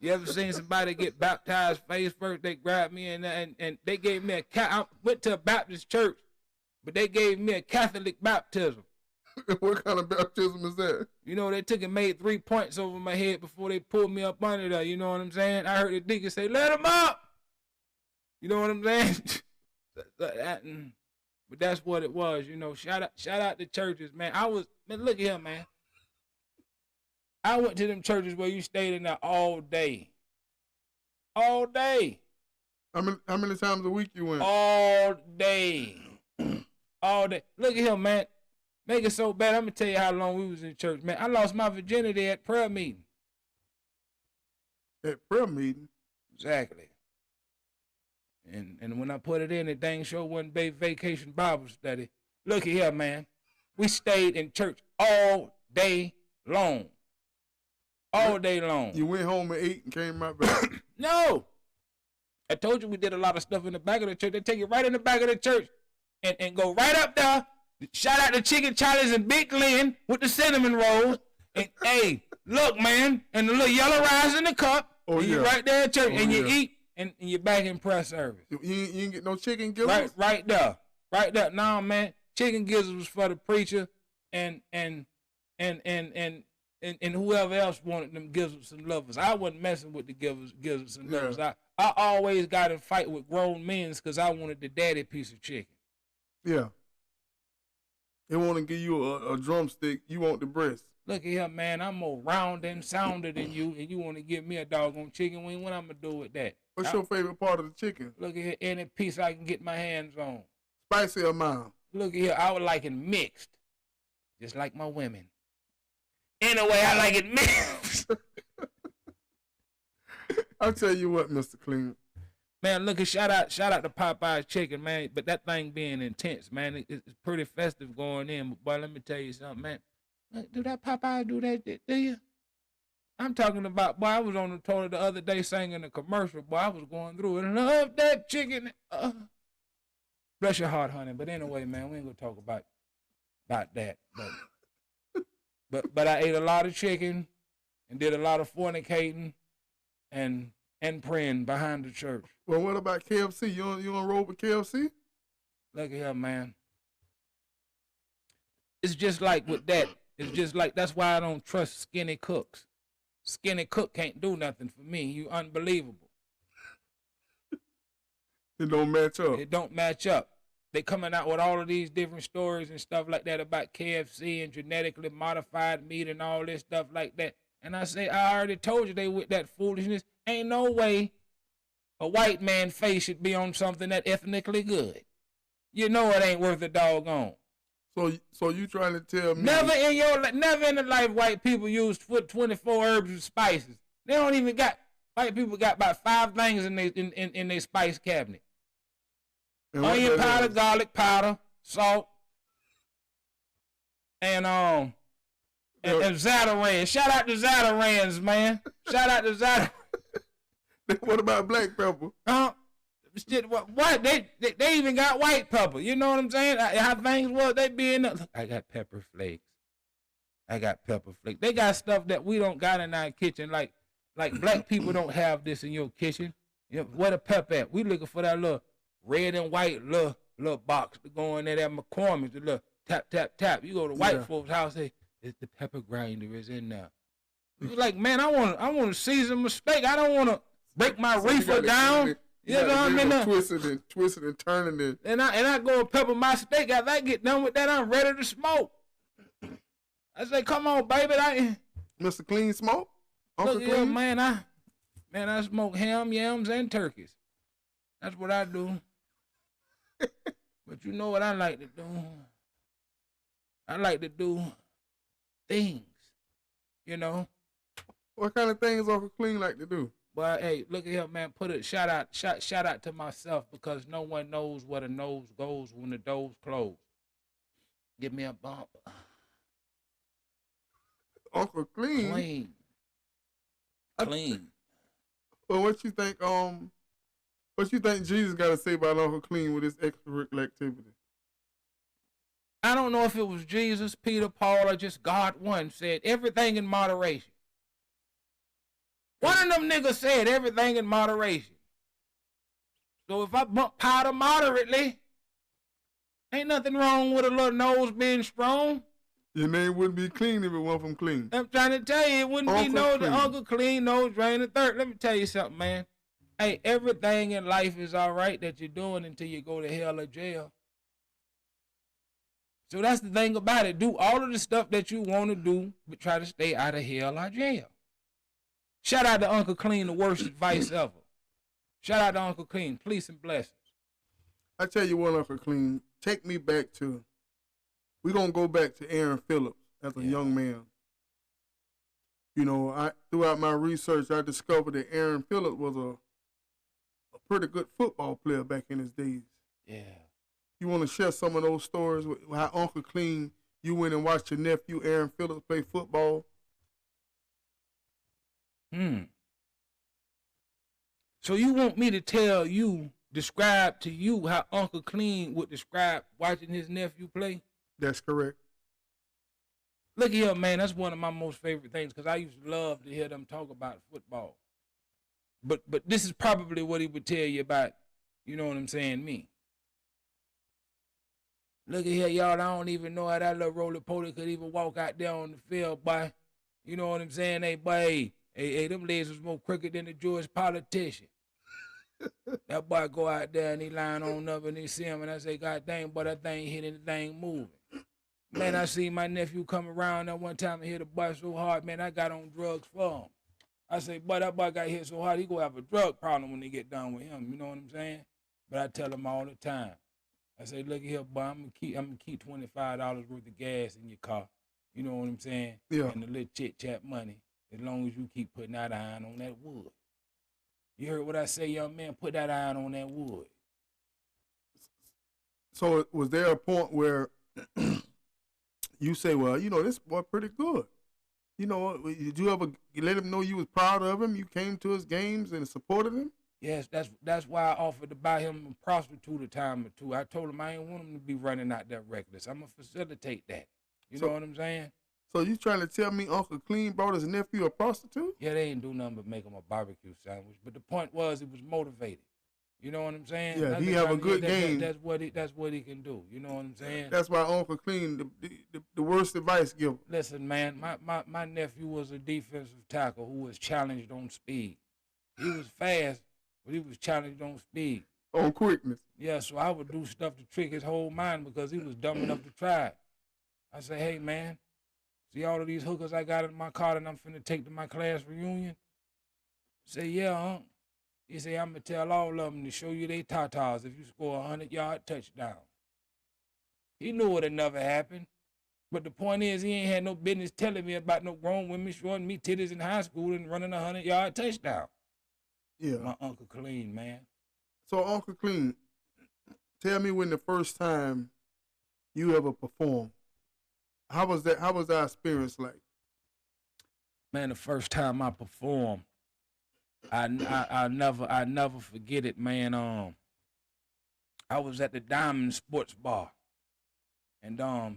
You ever seen somebody get baptized face first? They grabbed me and they gave me I went to a Baptist church, but they gave me a Catholic baptism. What kind of baptism is that? You know, they took and made 3 points over my head before they pulled me up under there. You know what I'm saying? I heard the deacon say, "Let him up." You know what I'm saying? But that's what it was. You know, shout out to churches, man. Man, look at here, man. I went to them churches where you stayed in there all day. All day. How many times a week you went? All day. All day. Look at him, man. Make it so bad. I'm going to tell you how long we was in church, man. I lost my virginity at prayer meeting. At prayer meeting? Exactly. And when I put it in, it dang sure wasn't vacation Bible study. Look at here, man. We stayed in church all day long. All day long. You went home and ate and came right back? No. I told you we did a lot of stuff in the back of the church. They take you right in the back of the church and go right up there. Shout out to Chicken Charlie's and Big Glenn with the cinnamon rolls. And hey, look, man, and the little yellow rice in the cup. Oh, and yeah. You right there at church, Oh, and you yeah. eat, and you're back in prayer service. You didn't get no chicken gizzards? Right there. Nah, man, chicken gizzards was for the preacher and whoever else wanted them gizzards and lovers. I wasn't messing with the gizzards and lovers. Yeah. I always got in fight with grown men because I wanted the daddy piece of chicken. Yeah. They want to give you a drumstick. You want the breast. Look at here, man. I'm more round and sounder than you, and you want to give me a doggone chicken wing. What I'm going to do with that? What's your favorite part of the chicken? Look at here. Any piece I can get my hands on. Spicy or mild? Look at here. I would like it mixed, just like my women. Anyway, I like it mixed. I'll tell you what, Mr. Clean. Man, look at shout out to Popeye's chicken, man. But that thing being intense, man, it's pretty festive going in. But boy, let me tell you something, man. Do that Popeye do that? Do you? I'm talking about, boy, I was on the toilet the other day singing a commercial. Boy, I was going through it. Love that chicken. Bless your heart, honey. But anyway, man, we ain't gonna talk about that. But I ate a lot of chicken and did a lot of fornicating and praying behind the church. Well, what about KFC? You on roll with KFC? Look at here, man. It's just like with that. It's just like, that's why I don't trust skinny cooks. Skinny cook can't do nothing for me. You unbelievable. It don't match up. It don't match up. They coming out with all of these different stories and stuff like that about KFC and genetically modified meat and all this stuff like that. And I say, I already told you they with that foolishness. Ain't no way a white man's face should be on something that ethnically good. You know it ain't worth a doggone. So you trying to tell me? Never in the life white people use 24 herbs and spices. They don't even got, white people got about 5 things in their spice cabinet. Onion powder, garlic powder, salt, and Zatarain. Shout out to Zatarans, man. Shout out to Zatarans. What about black pepper? What? They even got white pepper. You know what I'm saying? How things was, they be in there. Look, I got pepper flakes. They got stuff that we don't got in our kitchen. Like black people don't have this in your kitchen. You know, where the pepper at? We looking for that little red and white little box to go in there at McCormick's. The little tap, tap, tap. You go to white folks' house, say, the pepper grinder is in there. You like, man, I want to season my steak. I don't want to break my reefer down. You know what I mean? Twisting and turning it. And I go and pepper my steak. After I get done with that, I'm ready to smoke. I say, come on, baby. Mr. Clean Smoke? Uncle Look, Clean? yeah, man, I smoke ham, yams, and turkeys. That's what I do. But you know what I like to do? I like to do things, you know? What kind of things Uncle Clean like to do? But hey, look at here, man. Shout out to myself, because no one knows where the nose goes when the door's closed. Give me a bump. Uncle Clean. Clean. I- Clean. Well, what you think? What you think Jesus got to say about Uncle Clean with his extracurricular activity? I don't know if it was Jesus, Peter, Paul, or just God one said everything in moderation. One of them niggas said everything in moderation. So if I bump powder moderately, ain't nothing wrong with a little nose being strong. Your name wouldn't be Clean if it wasn't from Clean. I'm trying to tell you, it wouldn't be Uncle Clean. Uncle Clean, nose drain the third. Let me tell you something, man. Hey, everything in life is all right that you're doing until you go to hell or jail. So that's the thing about it. Do all of the stuff that you want to do, but try to stay out of hell or jail. Shout out to Uncle Clean, the worst advice ever. Shout out to Uncle Clean. Peace and blessings. I tell you what, Uncle Clean, take me back to, we're going to go back to Aaron Phillips as a young man. You know, throughout my research, I discovered that Aaron Phillips was a pretty good football player back in his days. Yeah. You want to share some of those stories with how Uncle Clean, you went and watched your nephew Aaron Phillips play football? So you want me to describe to you how Uncle Clean would describe watching his nephew play? That's correct. Look here, man, that's one of my most favorite things because I used to love to hear them talk about football. But this is probably what he would tell you about, you know what I'm saying, me. Look at here, y'all, I don't even know how that little roly-poly could even walk out there on the field, boy. You know what I'm saying? Hey, boy, hey, them legs was more crooked than the Jewish politician. That boy go out there and he lying on up and he see him and I say, God dang, boy, that thing hit anything moving. Man, I seen my nephew come around that one time and hit the boy so hard, man, I got on drugs for him. I say, boy, that boy got hit so hard, he gonna have a drug problem when they get done with him, you know what I'm saying? But I tell him all the time. I say, look here, boy, I'm gonna keep $25 worth of gas in your car. You know what I'm saying? Yeah. And the little chit-chat money, as long as you keep putting that iron on that wood. You heard what I say, young man? Put that iron on that wood. So was there a point where you say, well, you know, this boy pretty good? You know, did you ever let him know you was proud of him? You came to his games and supported him? Yes, that's why I offered to buy him a prostitute a time or two. I told him I ain't want him to be running out there reckless. I'm going to facilitate that. You know what I'm saying? So you trying to tell me Uncle Clean brought his nephew a prostitute? Yeah, they ain't do nothing but make him a barbecue sandwich. But the point was, he was motivated. You know what I'm saying? Yeah, he have a good game. That's what he can do. You know what I'm saying? That's why Uncle Clean, the worst advice giver. Listen, man, my nephew was a defensive tackle who was challenged on speed. He was fast, but he was challenged on speed. On quickness. Yeah, so I would do stuff to trick his whole mind because he was dumb enough to try it. I say, hey, man, see all of these hookers I got in my car that I'm finna take to my class reunion? Say, yeah, huh? He say, I'm going to tell all of them to show you they tatas if you score a 100-yard touchdown. He knew it had never happened. But the point is, he ain't had no business telling me about no grown women showing me titties in high school and running a 100-yard touchdown. Yeah. My Uncle Clean, man. So, Uncle Clean, tell me when the first time you ever performed. How was that? How was that experience like? Man, the first time I performed, I never forget it, man. I was at the Diamond Sports Bar, and a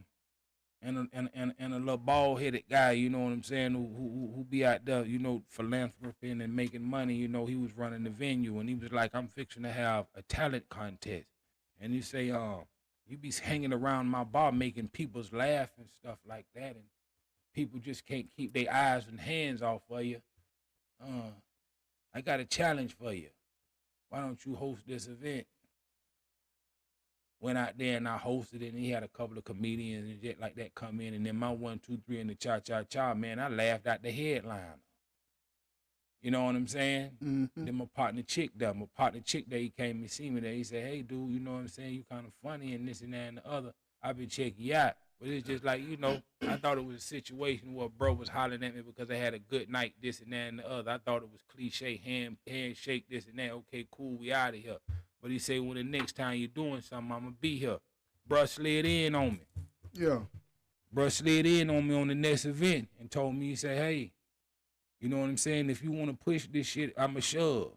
little bald-headed guy, you know what I'm saying, who be out there, you know, philanthroping and making money. You know, he was running the venue, and he was like, I'm fixing to have a talent contest, and he say, you be hanging around my bar making people's laugh and stuff like that, and people just can't keep their eyes and hands off of you. I got a challenge for you. Why don't you host this event? Went out there and I hosted it, and he had a couple of comedians and shit like that come in, and then my 1, 2, 3 and the cha-cha-cha, man, I laughed out the headliner. You know what I'm saying? Mm-hmm. Then my partner chick there, he came and see me there. He said, hey, dude, you know what I'm saying? You kind of funny and this and that and the other. I've been checking you out. But it's just like, you know, I thought it was a situation where bro was hollering at me because I had a good night, this and that and the other. I thought it was cliche, handshake, this and that. Okay, cool, we out of here. But he said, well, the next time you're doing something, I'm going to be here. Bruh slid in on me. Yeah. Bruh slid in on me on the next event and told me, he said, hey, you know what I'm saying? If you want to push this shit, I'ma shove.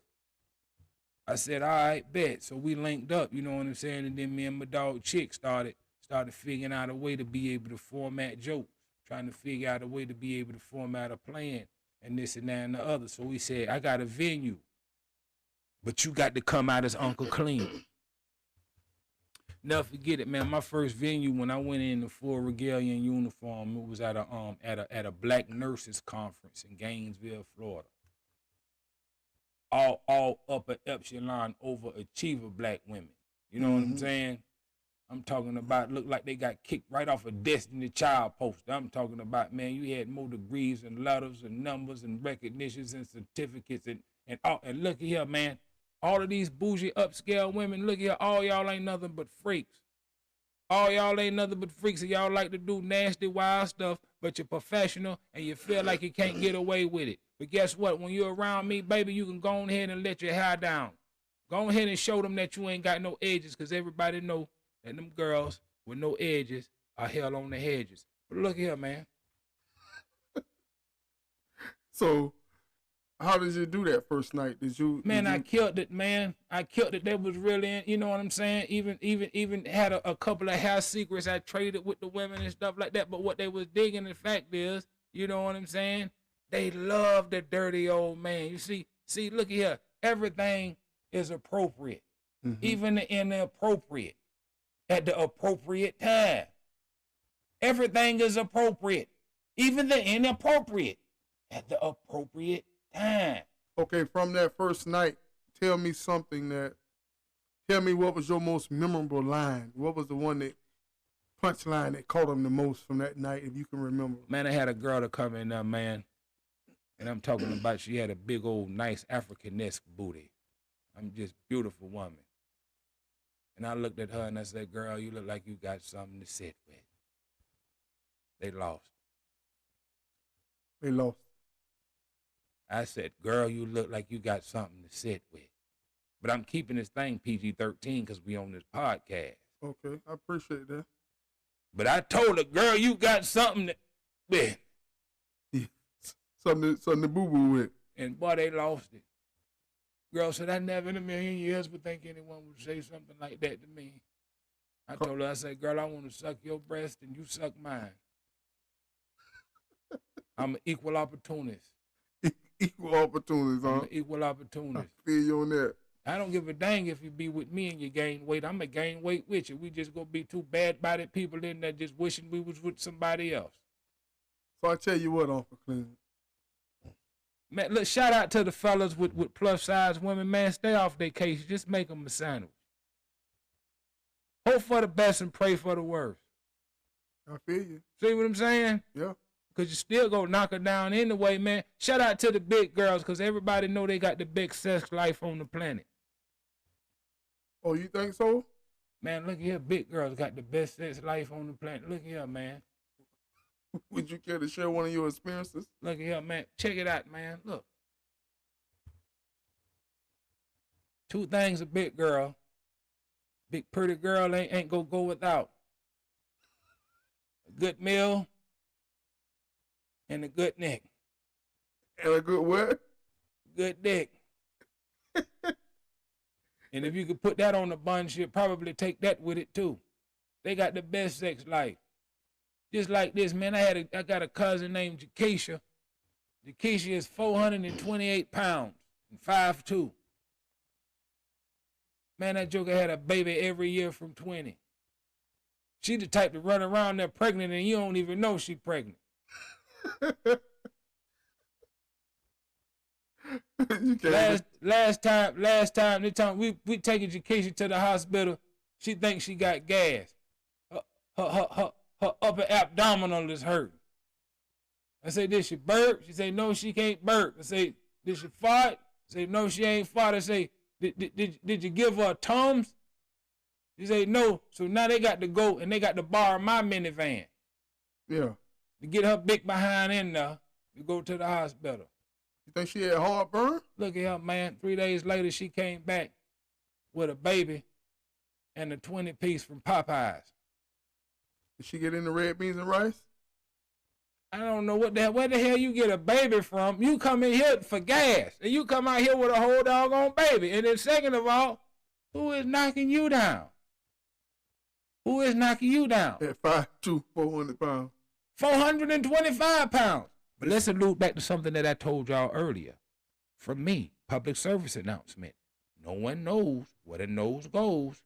I said, all right, bet. So we linked up, you know what I'm saying? And then me and my dog Chick started figuring out a way to be able to format jokes, trying to figure out a way to be able to format a plan and this and that and the other. So we said, I got a venue, but you got to come out as Uncle Clean. Never forget it, man. My first venue when I went in the full regalia uniform, it was at a black nurses conference in Gainesville, Florida. All upper epsilon overachiever black women. You know what I'm saying? I'm talking about look like they got kicked right off a Destiny Child poster. I'm talking about, man, you had more degrees and letters and numbers and recognitions and certificates and all. And look here, man, all of these bougie upscale women, look here, all y'all ain't nothing but freaks. All y'all ain't nothing but freaks, and y'all like to do nasty, wild stuff, but you're professional and you feel like you can't get away with it. But guess what? When you're around me, baby, you can go ahead and let your hair down. Go ahead and show them that you ain't got no edges, because everybody know that them girls with no edges are hell on the hedges. But look here, man. So, how did you do that first night? Man, I killed it, man. I killed it. That was really, you know what I'm saying? Even had a couple of hair secrets I traded with the women and stuff like that. But what they was digging, the fact is, you know what I'm saying? They love the dirty old man. You see, look here. Everything is appropriate, even the inappropriate, at the appropriate time. Everything is appropriate, even the inappropriate, at the appropriate time. Okay, from that first night, tell me what was your most memorable line? What was the punchline that caught them the most from that night, if you can remember? Man, I had a girl to come in there, man. And I'm talking about she had a big old nice African-esque booty. I'm just beautiful woman. And I looked at her and I said, girl, you look like you got something to sit with. They lost. They lost. I said, girl, you look like you got something to sit with. But I'm keeping this thing PG-13 because we on this podcast. Okay, I appreciate that. But I told her, girl, you got something to with. Something to boo-boo with. And boy, they lost it. Girl said, I never in a million years would think anyone would say something like that to me. I told her, I said, girl, I want to suck your breast and you suck mine. I'm an equal opportunist. Equal opportunities, huh? I'm an equal opportunist. I feel you on that. I don't give a dang if you be with me and you gain weight. I'm going to gain weight with you. We just going to be two bad-bodied people in there just wishing we was with somebody else. So I tell you what, Uncle Clean. Man, look, shout out to the fellas with plus-size women. Man, stay off their case. Just make them a sandwich. Hope for the best and pray for the worst. I feel you. See what I'm saying? Yeah. Because you still go knock her down anyway, man. Shout out to the big girls, because everybody know they got the big sex life on the planet. Oh, you think so? Man, look here. Big girls got the best sex life on the planet. Look here, man. Would you care to share one of your experiences? Look here, man. Check it out, man. Look. Two things a big girl. Big pretty girl ain't gonna go without. A good meal and a good neck. And a good what? Good dick. And if you could put that on the bun, she'll probably take that with it too. They got the best sex life. Just like this, man, I got a cousin named Jakeisha. Jakeisha is 428 pounds and 5'2". Man, that joker had a baby every year from 20. She the type to run around there pregnant and you don't even know she pregnant. last time they told me we taking Jakeisha to the hospital. She thinks she got gas. Her upper abdominal is hurt. I say, did she burp? She say, no, she can't burp. I say, did she fart? I say, no, she ain't fart. I say, did you give her a Tums? She say, no. So now they got to go and they got to borrow my minivan. Yeah. To get her big behind in there to go to the hospital. You think she had heartburn? Look at her, man. 3 days later, she came back with a baby and a 20-piece from Popeyes. Did she get into red beans and rice? I don't know where the hell you get a baby from. You come in here for gas, and you come out here with a whole doggone baby. And then second of all, who is knocking you down? Who is knocking you down? At 5'2", 400 pounds. 425 pounds. But let's allude back to something that I told y'all earlier. From me, public service announcement. No one knows where the nose goes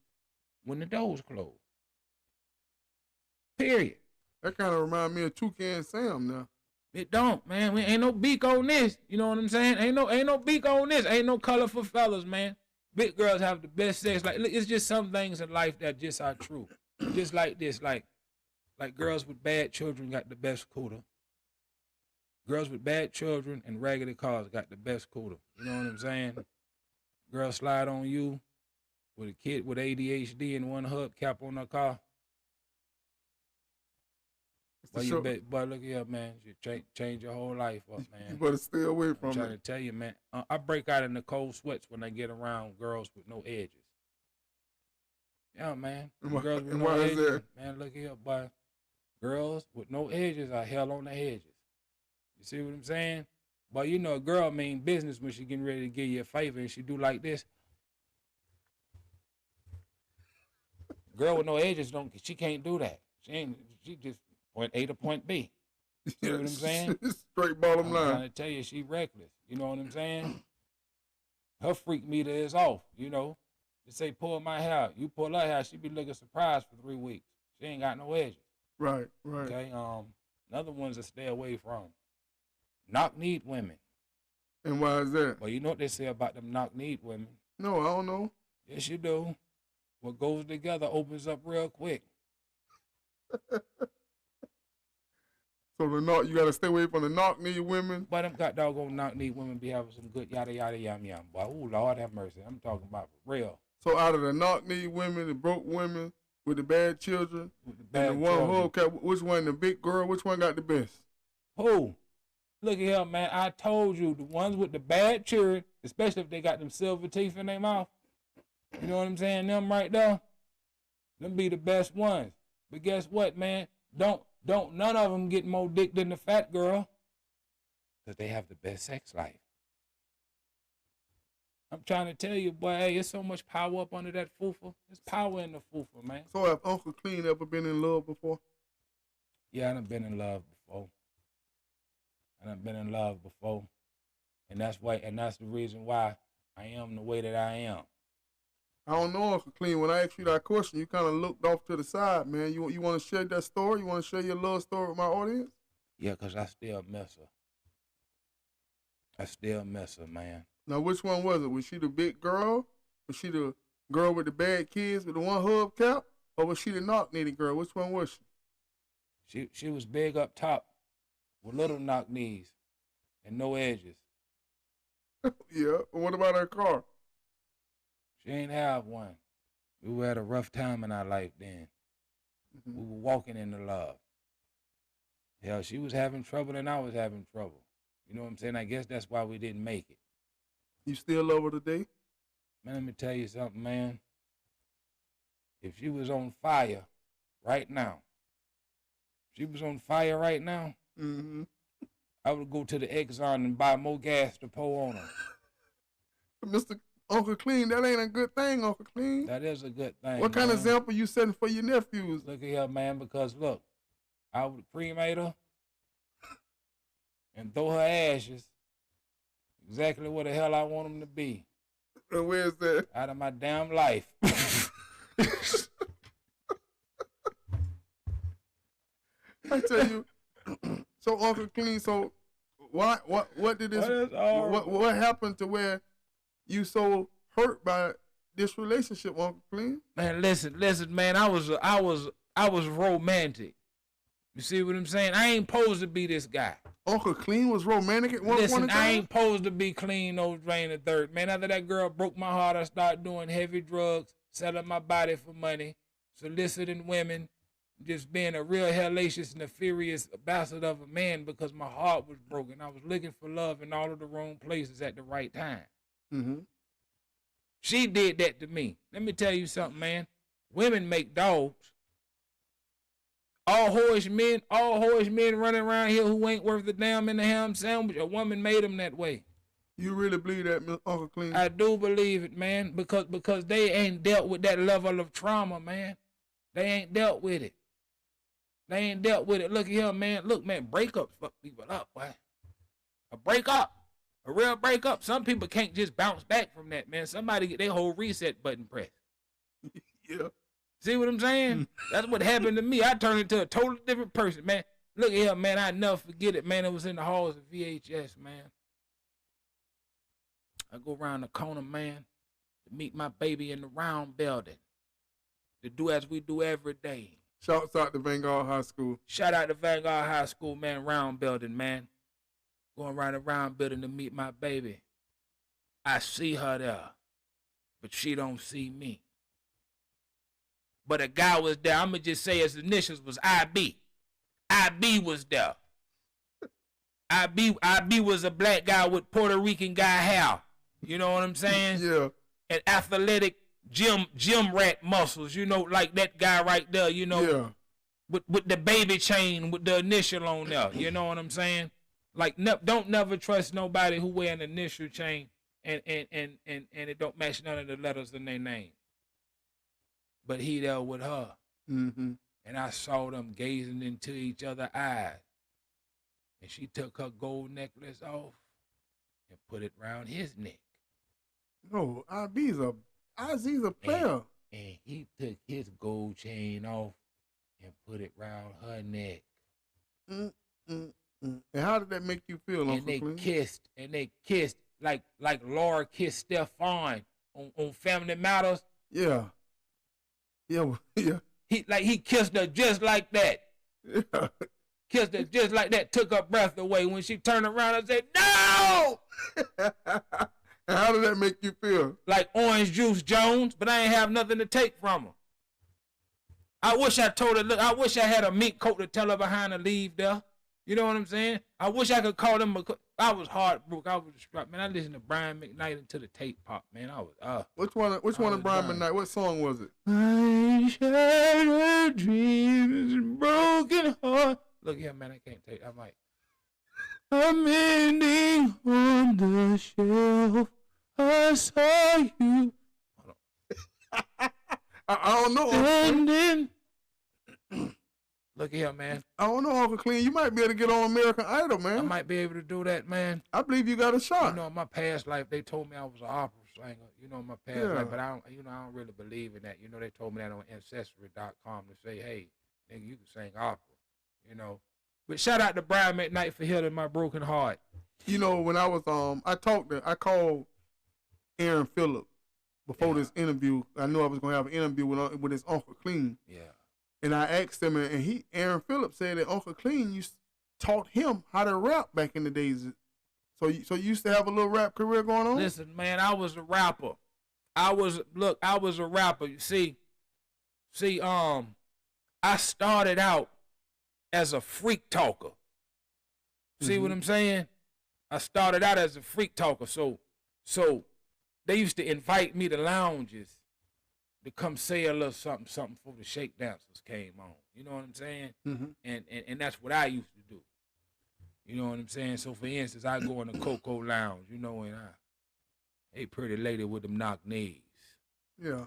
when the doors close. Period. That kind of remind me of Toucan Sam now. It don't, man. We ain't no beak on this. You know what I'm saying? Ain't no beak on this. Ain't no color for fellas, man. Big girls have the best sex. Like, it's just some things in life that just are true. Just like this, like girls with bad children got the best cooter. Girls with bad children and raggedy cars got the best cooter. You know what I'm saying? Girl slide on you with a kid with ADHD and one hubcap on her car. Well, you bet, but look here, man. You change your whole life up, man. You better stay away from I'm trying to tell you, man. I break out in the cold sweats when I get around girls with no edges. Yeah, man. Girls with no edges. Man, look here, boy. Girls with no edges are hell on the edges. You see what I'm saying? But you know, a girl mean business when she getting ready to give you a favor and she do like this. Girl with no edges she can't do that. She just point A to point B. You see what I'm saying? Straight bottom line. I'm trying to tell you, she reckless. You know what I'm saying? Her freak meter is off, you know. Just say, pull my hair. You pull her hair, she be looking surprised for 3 weeks. She ain't got no edges. Right. Okay, another ones to stay away from. Knock-kneed women. And why is that? Well, you know what they say about them knock-kneed women. No, I don't know. Yes, you do. What goes together opens up real quick. So you gotta stay away from the knock-knee women. But them got doggone knock-knee women be having some good yada yada yum yum. Boy, ooh, Lord have mercy. I'm talking about for real. So out of the knock-knee women, the broke women with the bad children, and the one hubcap, which one, the big girl, which one got the best? Who? Look at here, man. I told you, the ones with the bad children, especially if they got them silver teeth in their mouth. You know what I'm saying? Them right there, them be the best ones. But guess what, man? Don't none of them get more dick than the fat girl. Because they have the best sex life. I'm trying to tell you, boy, hey, there's so much power up under that fufa. There's power in the fufa, man. So have Uncle Clean ever been in love before? Yeah, I done been in love before. And that's the reason why I am the way that I am. I don't know, Uncle Clean. When I asked you that question, you kind of looked off to the side, man. You want to share that story? You want to share your love story with my audience? Yeah, because I still miss her. Man. Now, which one was it? Was she the big girl? Was she the girl with the bad kids with the one hubcap? Or was she the knock-knee girl? Which one was she? She was big up top with little knock-knees and no edges. Yeah. What about her car? She ain't have one. We had a rough time in our life then. Mm-hmm. We were walking into love. Hell, she was having trouble and I was having trouble. You know what I'm saying? I guess that's why we didn't make it. You still love her today? Man, let me tell you something, man. If she was on fire right now, mm-hmm. I would go to the Exxon and buy more gas to pour on her. Mr. Uncle Clean, that ain't a good thing, Uncle Clean. That is a good thing. What kind of example you setting for your nephews? Look at here, man, because look, I would cremate her and throw her ashes exactly where the hell I want them to be. And where's that? Out of my damn life. I tell you. So Uncle Clean, so what did this what happened to where you so hurt by this relationship, Uncle Clean? Man, listen, man. I was romantic. You see what I'm saying? I ain't supposed to be this guy. Uncle Clean was romantic at one point in time? I ain't supposed to be clean, no drain the third. Man, after that girl broke my heart, I started doing heavy drugs, selling my body for money, soliciting women, just being a real hellacious, nefarious bastard of a man because my heart was broken. I was looking for love in all of the wrong places at the right time. Mm-hmm. She did that to me. Let me tell you something, man. Women make dogs all whorish men running around here who ain't worth a damn in the ham sandwich. A woman made them that way. You really believe that, Uncle Clean? I do believe it, man, because they ain't dealt with that level of trauma, man. They ain't dealt with it. They ain't dealt with it. Look at here, man. Look, man, breakups fuck people up, boy. A breakup, a real breakup. Some people can't just bounce back from that, man. Somebody get their whole reset button pressed. Yeah. See what I'm saying? That's what happened to me. I turned into a totally different person, man. Look at here, man. I never forget it, man. It was in the halls of VHS, man. I go around the corner, man, to meet my baby in the round building. To do as we do every day. Shouts out to Vanguard High School. Shout out to Vanguard High School, man. Round building, man. Going around the round building to meet my baby. I see her there, but she don't see me. But a guy was there. I'm going to just say his initials was IB. IB was there. IB was a black guy with Puerto Rican guy hair. You know what I'm saying? Yeah. And athletic gym rat muscles, you know, like that guy right there, you know. Yeah. With the baby chain with the initial on there. You know what I'm saying? Like don't never trust nobody who wear an initial chain and it don't match none of the letters in their name. But he there with her. Mm-hmm. And I saw them gazing into each other's eyes. And she took her gold necklace off and put it around his neck. No, IZ's a player. And he took his gold chain off and put it around her neck. And how did that make you feel, And Uncle they Clean? kissed like Laura kissed Stefan on Family Matters. Yeah. Yeah. Yeah. He kissed her just like that. Yeah. Kissed her just like that. Took her breath away. When she turned around and said, "No!" And how did that make you feel? Like Orange Juice Jones, but I ain't have nothing to take from her. I wish I told her, look, I wish I had a mink coat to tell her behind the leave there. You know what I'm saying? I wish I could call them. I was heartbroken. I was distraught. Man, I listened to Brian McKnight until the tape popped, man. I was, Which one of Brian McKnight? What song was it? My shattered dreams and broken heart. Look here, man, I can't take it. I might. I'm ending on the shelf. I saw you. I don't know. Standing. Look here, man. I don't know, Uncle Clean. You might be able to get on American Idol, man. I might be able to do that, man. I believe you got a shot. You know, in my past life, they told me I was an opera singer. You know, in my past life, but I don't really believe in that. You know, they told me that on Ancestry.com to say, hey, nigga, you can sing opera. You know. But shout out to Brian McKnight for healing my broken heart. You know, when I was I called Aaron Phillip before this interview. I knew I was gonna have an interview with his Uncle Clean. Yeah. And I asked him, and Aaron Phillip said that Uncle Clean taught him how to rap back in the days. So you used to have a little rap career going on? Listen, man, I was a rapper. I was a rapper. You see, I started out as a freak talker. See what I'm saying? I started out as a freak talker. So they used to invite me to lounges to come say a little something before the shake dancers came on. You know what I'm saying? Mm-hmm. And that's what I used to do. You know what I'm saying? So for instance, I go in the Coco Lounge, you know, and hey, pretty lady with them knock knees. Yeah.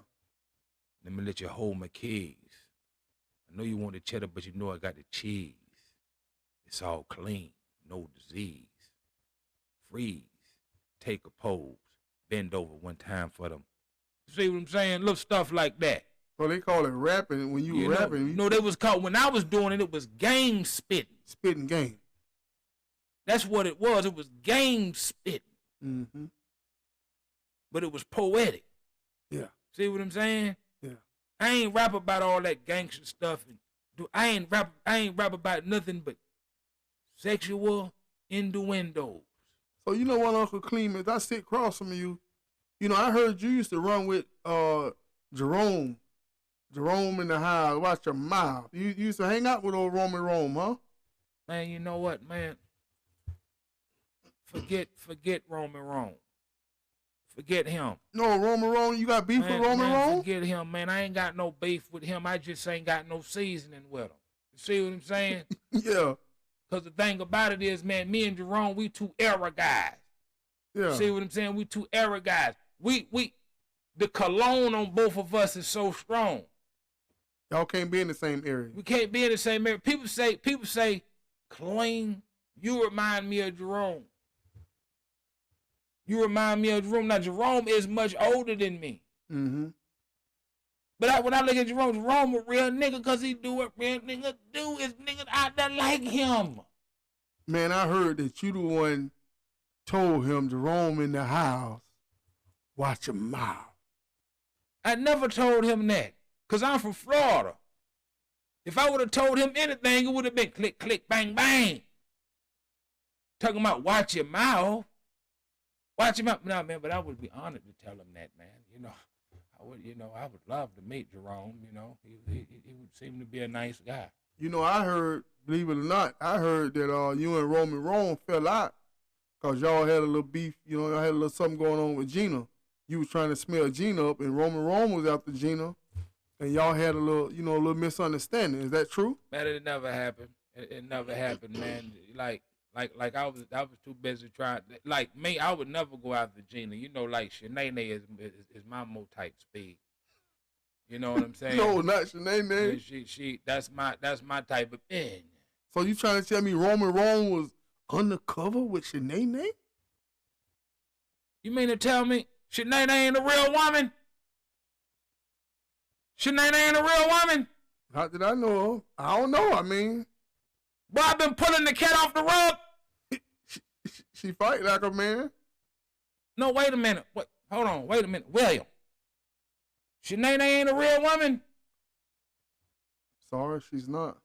Let me let you hold my keys. I know you want the cheddar, but you know I got the cheese. It's all clean, no disease. Freeze, take a pose, bend over one time for them. See what I'm saying? Little stuff like that. So they call it rapping when you were rapping. No, they was called, when I was doing it, it was game spitting. Spitting game. That's what it was. It was game spitting. Mm-hmm. But it was poetic. Yeah. See what I'm saying? Yeah. I ain't rap about all that gangster stuff. I ain't rap about nothing but sexual innuendos. So you know what, Uncle Clean, as I sit across from you, you know, I heard you used to run with Jerome in the house. Watch your mouth. You used to hang out with old Roman Rome, huh? Man, you know what, man? Forget Roman Rome. Forget him. No, Roman Rome, you got beef with Roman Rome? Forget him, man. I ain't got no beef with him. I just ain't got no seasoning with him. See what I'm saying? Yeah. Because the thing about it is, man, me and Jerome, we two era guys. Yeah. See what I'm saying? We two era guys. The cologne on both of us is so strong. Y'all can't be in the same area. We can't be in the same area. People say, Clean, you remind me of Jerome. You remind me of Jerome. Now, Jerome is much older than me. Mm-hmm. But when I look at Jerome a real nigga because he do what real niggas do. Is niggas out there like him. Man, I heard that you the one told him, Jerome in the house, watch your mouth. I never told him that because I'm from Florida. If I would have told him anything, it would have been click, click, bang, bang. Talking about watch your mouth. Watch him out. No, man, but I would be honored to tell him that, man. I would love to meet Jerome, He would seem to be a nice guy. I heard, believe it or not, I heard that you and Roman Rome fell out because y'all had a little beef, y'all had a little something going on with Gina. You was trying to smell Gina up, and Roman Rome was after Gina, and y'all had a little, a little misunderstanding. Is that true? Man, it never happened. It never happened, man. Like I was too busy trying. Like me, I would never go after Gina. Like Shanae is my more type speed. You know what I'm saying? No, not Shanae. She that's my type of thing. So you trying to tell me Roman Rome was undercover with Shanae? You mean to tell me Shanae ain't a real woman? Shanae ain't a real woman? How did I know her? I don't know. I mean, boy, I've been pulling the cat off the rug. She fight like a man. No, wait a minute. Hold on. Wait a minute. William. Shanae ain't a real woman. Sorry, she's not.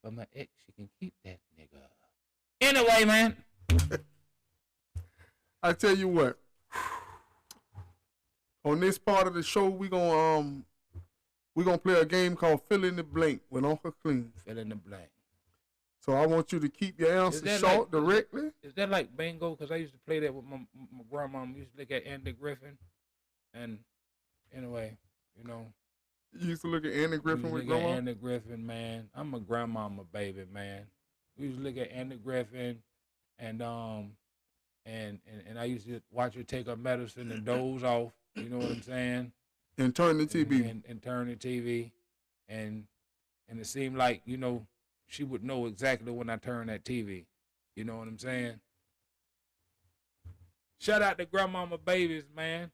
But my ex, she can keep that nigga. Anyway, man. I tell you what. On this part of the show, we gonna play a game called Fill in the Blank with Uncle Clean. Fill in the blank. So I want you to keep your answers short, directly. Is that like bingo? Because I used to play that with my grandma. We used to look at Andy Griffin. And anyway, You used to look at Andy Griffin with grandma? Andy Griffin, man. I'm a grandmama baby, man. We used to look at Andy Griffin and I used to watch her take her medicine and doze off. You know what I'm saying? And turn the TV. And turn the TV. And it seemed like, she would know exactly when I turned that TV. You know what I'm saying? Shout out to grandmama babies, man.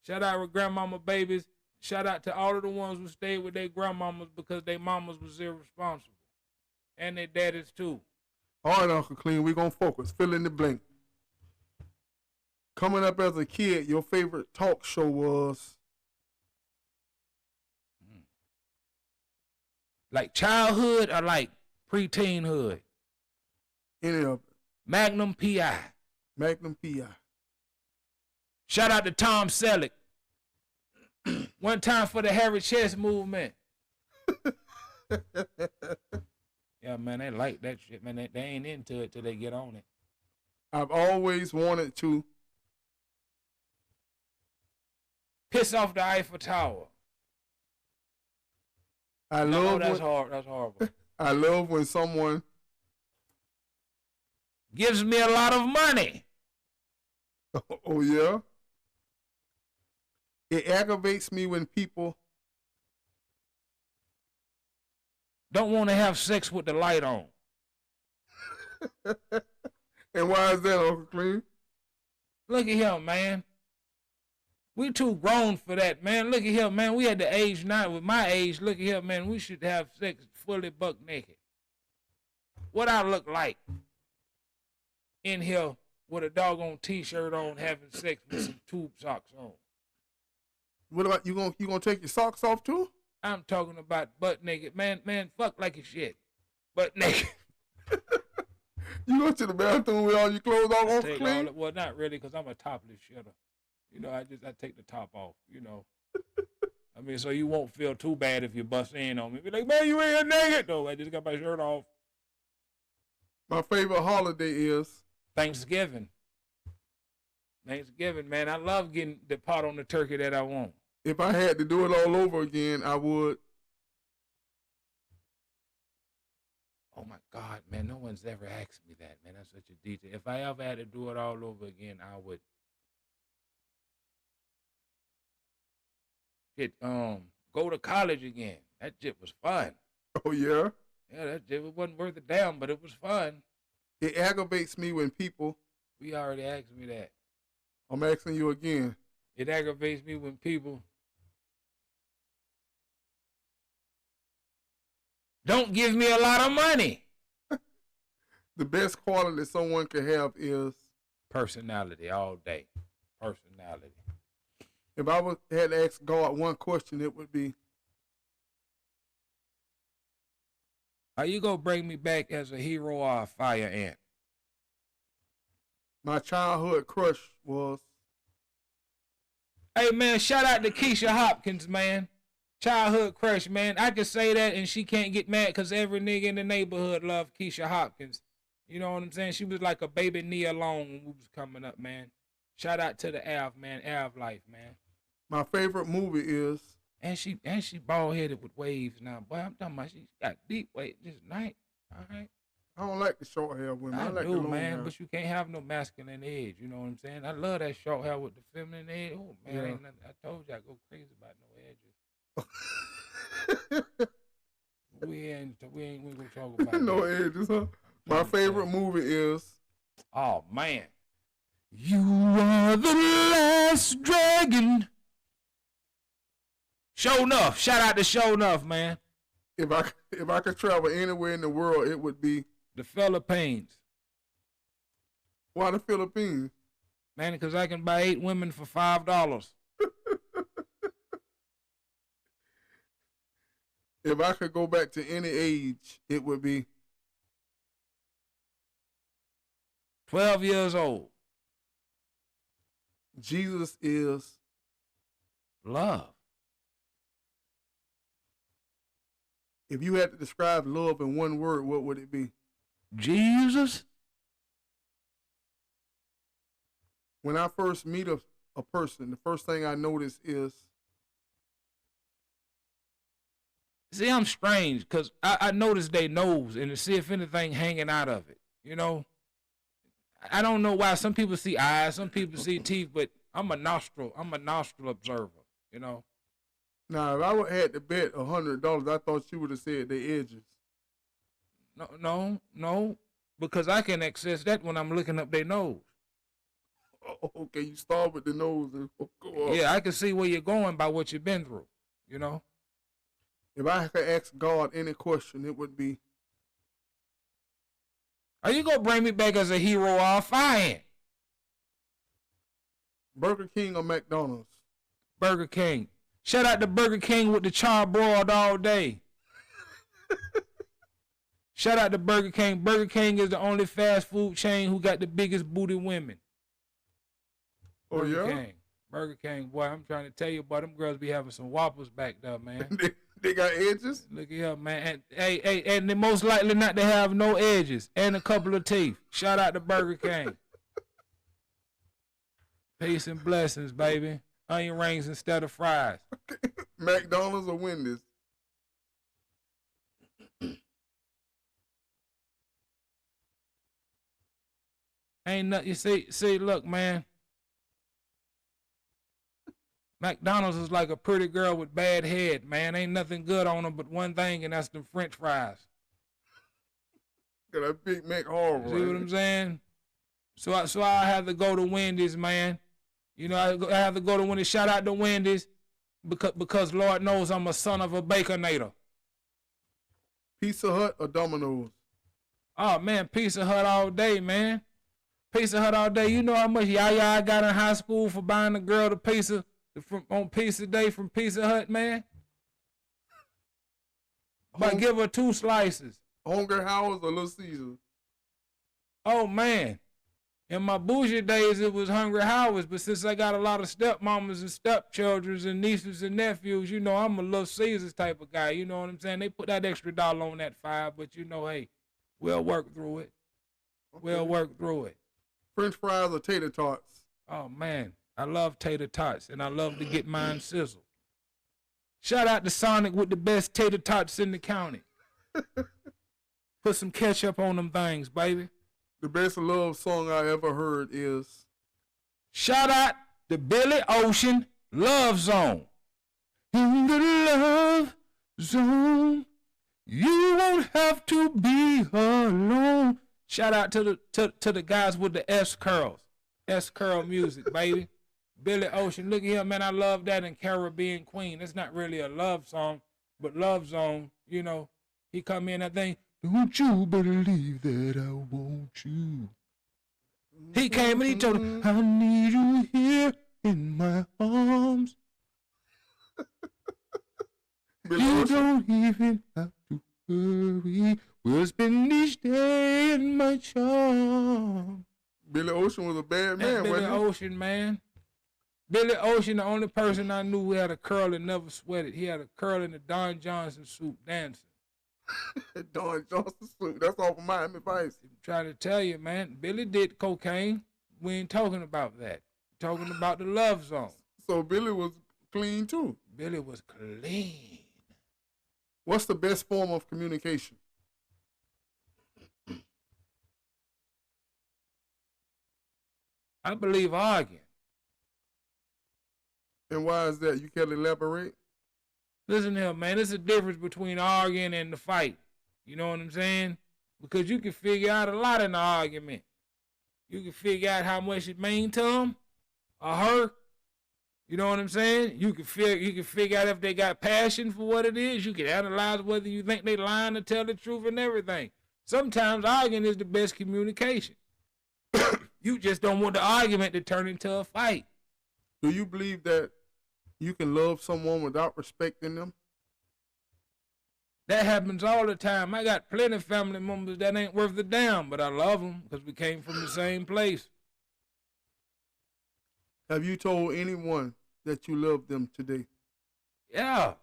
Shout out to grandmama babies. Shout out to all of the ones who stayed with their grandmamas because their mamas was irresponsible. And their daddies too. All right, Uncle Clean, we're going to focus. Fill in the blank. Coming up as a kid, your favorite talk show was? Like childhood or like preteen-hood? Any of it. Magnum P.I. Magnum P.I. Shout out to Tom Selleck. One time for the Harry Chess movement. Yeah, man, they like that shit, man. They ain't into it till they get on it. I've always wanted to piss off the Eiffel Tower. That's horrible. I love when someone gives me a lot of money. Oh, yeah? It aggravates me when people don't want to have sex with the light on. And why is that, Uncle Clean? Look at him, man. We too grown for that, man. Look at him, man. We at the age now. With my age, look at him, man. We should have sex fully buck naked. What I look like in here with a doggone T-shirt on, having sex with some tube socks on. What about you gonna take your socks off too? I'm talking about butt naked, man. Man, fuck like a shit, butt naked. You go to the bathroom with all your clothes off, Uncle Clean? Well, not really, because I'm a topless shitter. I take the top off, I mean, so you won't feel too bad if you bust in on me. Be like, man, you ain't naked. No, I just got my shirt off. My favorite holiday is? Thanksgiving. Thanksgiving, man. I love getting the pot on the turkey that I want. If I had to do it all over again, I would. Oh my God, man! No one's ever asked me that, man. That's such a detail. If I ever had to do it all over again, I would go to college again. That shit was fun. Oh, yeah? Yeah, that shit wasn't worth a damn, but it was fun. It aggravates me when people, We already asked me that. I'm asking you again. It aggravates me when people don't give me a lot of money. The best quality someone can have is, Personality all day. Personality. if I had to ask God one question, it would be, Are you gonna bring me back as a hero or a fire ant? my childhood crush was, Hey man, shout out to Keisha Hopkins, man. Childhood crush, man. I could say that and she can't get mad because every nigga in the neighborhood loved Keisha Hopkins. You know what I'm saying? She was like a baby Nia Long when we was coming up, man. Shout out to the Av, man. Av life, man. my favorite movie is, And she bald headed with waves now. Boy, I'm talking about she got deep waves this night. All right. I don't like the short hair women. I like the do, long man, hair. but you can't have no masculine edge. You know what I'm saying? I love that short hair with the feminine edge. Oh man, Yeah. ain't nothing, I told you I go crazy about no edges. we ain't gonna talk about No that. edges, huh? My favorite movie is, Oh man, you are the last dragon. Show enough. Shout out to Show enough, man. if I could travel anywhere in the world, it would be, The Philippines, why the Philippines? man, because I can buy 8 women for $5. If I could go back to any age, it would be, 12 years old. Jesus is, Love. if you had to describe love in one word, what would it be? Jesus. When I first meet a person, the first thing I notice is, See, I'm strange because I notice they nose and to see if anything hanging out of it. You know, I don't know why. Some people see eyes, some people see teeth, but I'm a nostril observer. You know, now if I would had to bet $100, I thought you would have said the edges. no, because I can access that when I'm looking up their nose. Oh, okay, you start with the nose and go up. Yeah, I can see where you're going by what you've been through. You know, If I could ask God any question, it would be, are you gonna bring me back as a hero or a fire? Burger King or McDonald's? Burger King. Shout out to Burger King with the charbroiled all day. Shout out to Burger King. Burger King is the only fast food chain who got the biggest booty women. Oh, Burger yeah? King. Burger King, boy, I'm trying to tell you, boy, them girls be having some whoppers back there, man. they got edges? Look at here, man. And they most likely not to have no edges and a couple of teeth. Shout out to Burger King. Peace and blessings, baby. Onion rings instead of fries. McDonald's or Wendy's? Ain't nothing. You see, look, man. McDonald's is like a pretty girl with bad head, man. Ain't nothing good on them but one thing, and that's the French fries. Got a Big Mac horrible. See what I'm saying? So I have to go to Wendy's, man. You know, I have to go to Wendy's. Shout out to Wendy's because Lord knows I'm a son of a baconator. Pizza Hut or Domino's? Oh man, Pizza Hut all day, man. Pizza Hut all day. You know how much yaya I got in high school for buying a girl the pizza on Pizza Day from Pizza Hut, man? But give her 2 slices. Hungry Howard's or Little Caesars? Oh man. In my bougie days, it was Hungry Howard's, but since I got a lot of stepmamas and stepchildren and nieces and nephews, you know, I'm a Little Caesars type of guy. You know what I'm saying? They put that extra dollar on that 5, but you know, hey, we'll work through it. Okay. We'll work through it. French fries or tater tots? Oh man, I love tater tots and I love to get mine sizzled. Shout out to Sonic with the best tater tots in the county. Put some ketchup on them things, baby. The best love song I ever heard is Shout out to Billy Ocean, Love Zone. In the love zone, you won't have to be alone. Shout out to the guys with the S curls. S curl music, baby. Billy Ocean, look at him, man. I love that. And Caribbean Queen. It's not really a love song, but Love Zone, you know, he come in that thing. Don't you believe that I want you? He came and he told him, I need you here in my arms. You don't even have to worry. We'll spend each day in my charm. Billy Ocean was a bad man, Billy wasn't he? Ocean, man. Billy Ocean, the only person I knew who had a curl and never sweated. He had a curl in the Don Johnson suit dancing. Don Johnson suit. That's off of Miami Vice. I'm trying to tell you, man, Billy did cocaine. We ain't talking about that. We're talking about the Love Zone. So Billy was clean too. Billy was clean. What's the best form of communication? I believe arguing. And why is that? You can elaborate? Listen here, man. There's a difference between arguing and the fight. You know what I'm saying? Because you can figure out a lot in the argument. You can figure out how much it means to them or her. You know what I'm saying? You can figure out if they got passion for what it is. You can analyze whether you think they lying to tell the truth and everything. Sometimes arguing is the best communication. You just don't want the argument to turn into a fight. Do you believe that you can love someone without respecting them? That happens all the time. I got plenty of family members that ain't worth the damn, but I love them because we came from the same place. Have you told anyone that you love them today? Yeah.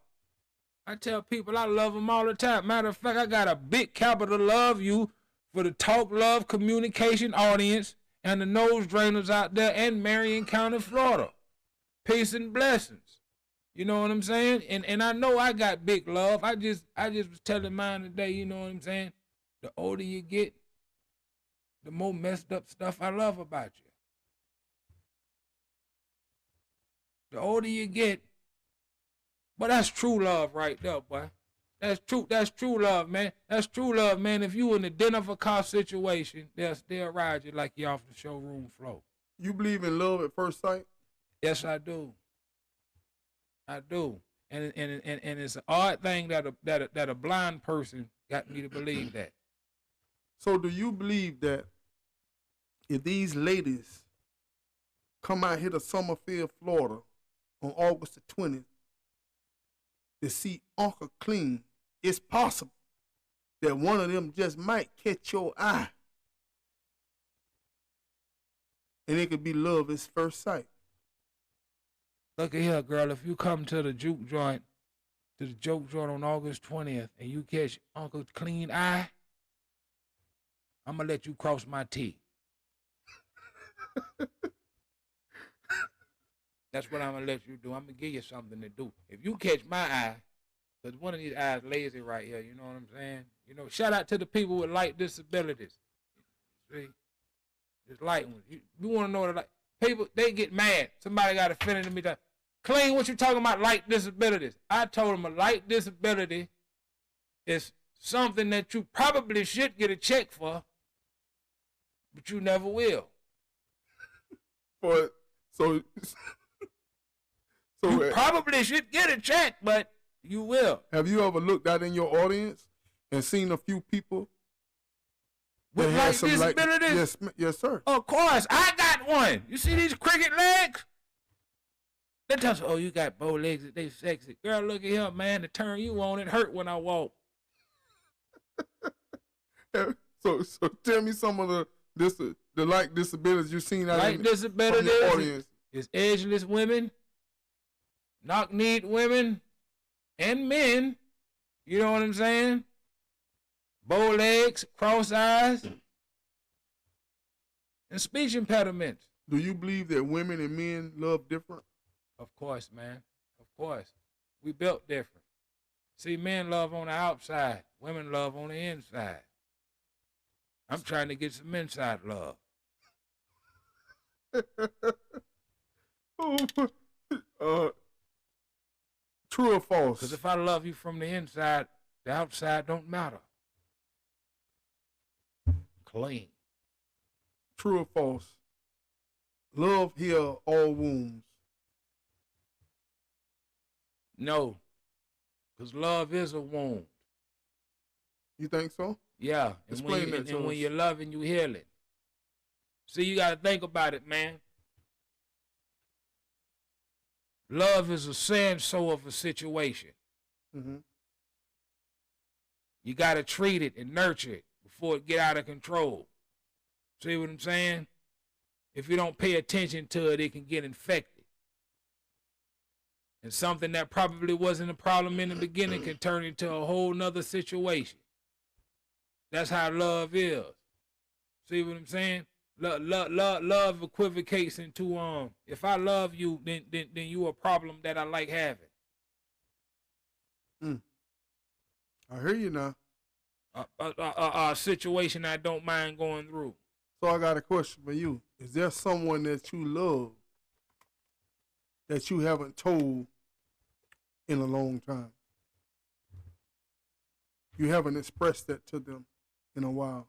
I tell people I love them all the time. Matter of fact, I got a big capital love you for the Talk Love Communication audience and the nose drainers out there in Marion County, Florida. Peace and blessings. You know what I'm saying? And I know I got big love. I just was telling mine today, you know what I'm saying? The older you get, the more messed up stuff I love about you. The older you get, but that's true love right there, boy. That's true love, man. That's true love, man. If you in a dinner for car situation, they'll still ride you like you off the showroom floor. You believe in love at first sight? Yes, I do. I do. And it's an odd thing that a blind person got me to believe that. So do you believe that if these ladies come out here to Summerfield, Florida on August the 20th to see Uncle Clean, it's possible that one of them just might catch your eye? And it could be love at first sight. Look at here, girl. If you come to the joke joint on August 20th, and you catch Uncle Clean eye, I'm gonna let you cross my T. That's what I'm gonna let you do. I'm gonna give you something to do. If you catch my eye, because one of these eyes lazy right here, you know what I'm saying? You know, shout out to the people with light disabilities. See? It's light ones. You want to know that people, they get mad. Somebody got offended to me. Clean, what you talking about light disabilities? I told them a light disability is something that you probably should get a check for, but you never will. So you probably should get a check, but you will. Have you ever looked out in your audience and seen a few people with light disabilities? Yes, sir. Of course, I got one. You see these cricket legs? They tell us, oh, you got bow legs, they sexy. Girl, look at him, man. The turn you on, it hurt when I walk. So tell me some of the light disabilities you've seen out in the audience. Is edgeless women, knock-kneed women, and men. You know what I'm saying? Bow legs, cross eyes, and speech impediments. Do you believe that women and men love different? Of course, man. Of course. We built different. See, men love on the outside. Women love on the inside. I'm trying to get some inside love. True or false? Because if I love you from the inside, the outside don't matter. Clean. True or false? Love heals all wounds. No. Because love is a wound. You think so? Yeah. And Explain that to when us. you're loving, you heal it. See, you got to think about it, man. Love is a sand-so of a situation. Mm-hmm. You got to treat it and nurture it before it get out of control. See what I'm saying? If you don't pay attention to it, it can get infected. And something that probably wasn't a problem in the beginning can turn into a whole nother situation. That's how love is. See what I'm saying? Love equivocates into if I love you, then you a problem that I like having. I hear you now. A situation I don't mind going through. So I got a question for you. Is there someone that you love that you haven't told in a long time? You haven't expressed that to them in a while.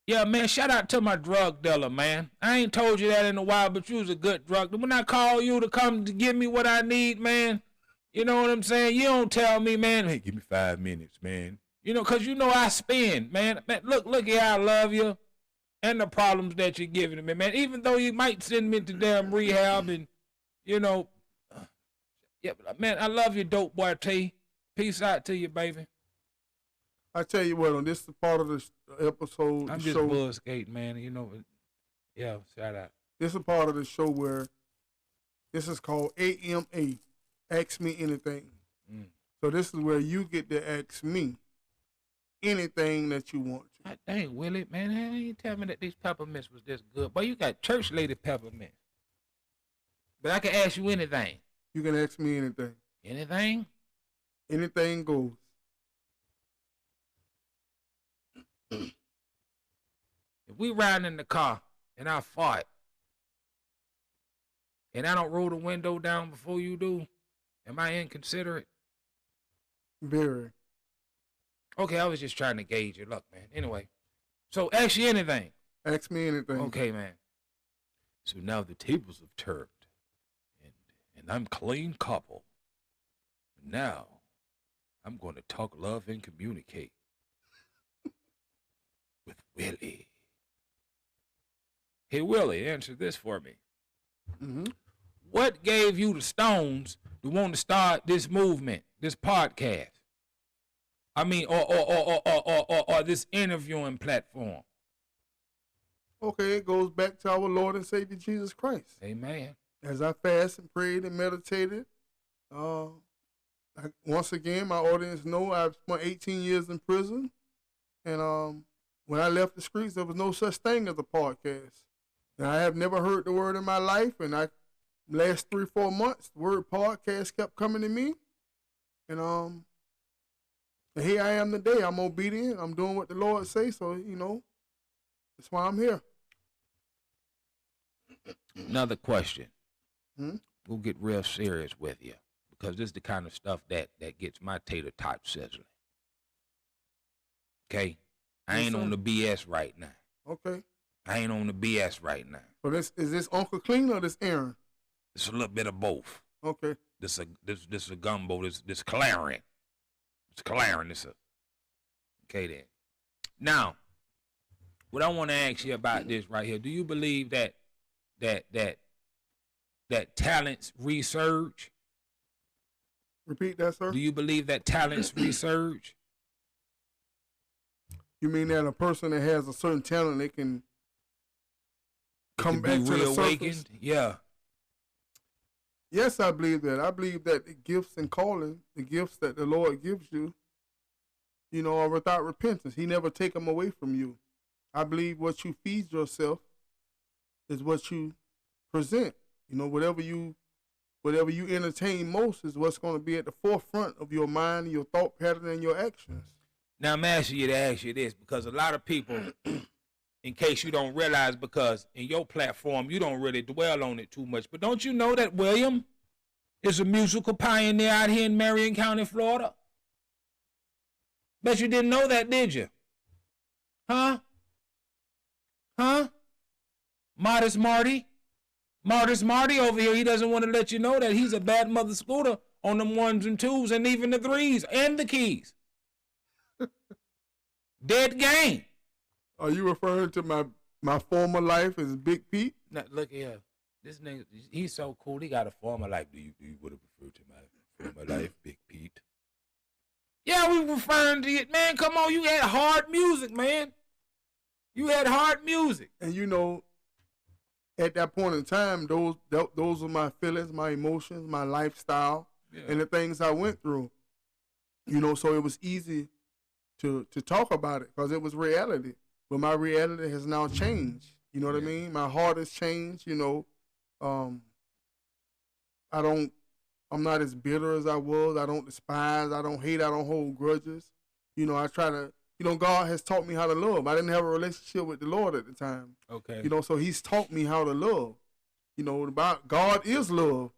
Yeah, man, shout out to my drug dealer, man. I ain't told you that in a while, but you was a good drug dealer. When I call you to come to give me what I need, man, you know what I'm saying? You don't tell me, man, hey, give me 5 minutes, man. You know, because you know I spend, man. Look here, I love you and the problems that you're giving me, man. Even though you might send me to damn rehab and, you know, yeah, man, I love you, dope boy T. Peace out to you, baby. I tell you what, on this part of the episode, I'm the just show, bull skating, man. You know, yeah, shout out. this is part of the show where this is called AMA, Ask Me Anything. So this is where you get to ask me anything that you want to. God dang, Willie, man, how you tell me that these peppermints was this good? Boy, you got church lady peppermints. But I can ask you anything. You can ask me anything. Anything? Anything goes. If we riding in the car and I fart and I don't roll the window down before you do, am I inconsiderate? Very. Okay, I was just trying to gauge your luck, man. Anyway, so ask you anything. Ask me anything. Okay, man. So now the tables have turned, and I'm clean couple. Now, I'm going to talk love and communicate with Willie. Hey, Willie, answer this for me. Mm-hmm. What gave you the stones to want to start this movement, this podcast? I mean, or this interviewing platform? Okay, it goes back to our Lord and Savior Jesus Christ. Amen. As I fast and prayed and meditated, once again, my audience know I've spent 18 years in prison, and when I left the streets, there was no such thing as a podcast. And I have never heard the word in my life, and last 3-4 months, the word podcast kept coming to me, and here I am today. I'm obedient. I'm doing what the Lord says, so, you know, that's why I'm here. Another question. Hmm? We'll get real serious with you because this is the kind of stuff that gets my tater tot sizzling. Okay? I Yes, ain't sir. on the BS right now. Okay. I ain't on the BS right now. So is this Uncle Clean or this Aaron? It's a little bit of both. Okay. This a gumbo. This Clarion. It's Clarion. Okay then. Now, what I want to ask you about this right here. Do you believe that talents resurge? Repeat that, sir. Do you believe that talents resurge? You mean that a person that has a certain talent, they can come To back be to the surface? reawakened? Yeah. Yes, I believe that. I believe that the gifts and calling, the gifts that the Lord gives you, you know, are without repentance. He never take them away from you. I believe what you feed yourself is what you present. You know, whatever you whatever you entertain most is what's going to be at the forefront of your mind, your thought pattern, and your actions. Now I'm asking you to ask you this because a lot of people, in case you don't realize, because in your platform you don't really dwell on it too much, but don't you know that William is a musical pioneer out here in Marion County, Florida? Bet you didn't know that, did you? Huh? Modest Marty over here, he doesn't want to let you know that he's a bad mother scooter on them 1s and 2s and even the 3s and the keys. Dead game. Are you referring to my former life as Big Pete? Now, look here. This nigga, he's so cool. He got a former life. Do you would have referred to my former life, Big Pete? Yeah, we referring to it, man. Come on, you had hard music, man. You had hard music. And you know, at that point in time, those were my feelings, my emotions, my lifestyle, and the things I went through. You know, so it was easy to talk about it because it was reality. But my reality has now changed. You know what I mean? My heart has changed. You know, I'm not as bitter as I was. I don't despise. I don't hate. I don't hold grudges. You know, I try to. You know, God has taught me how to love. I didn't have a relationship with the Lord at the time. Okay. You know, so He's taught me how to love. You know, about God is love.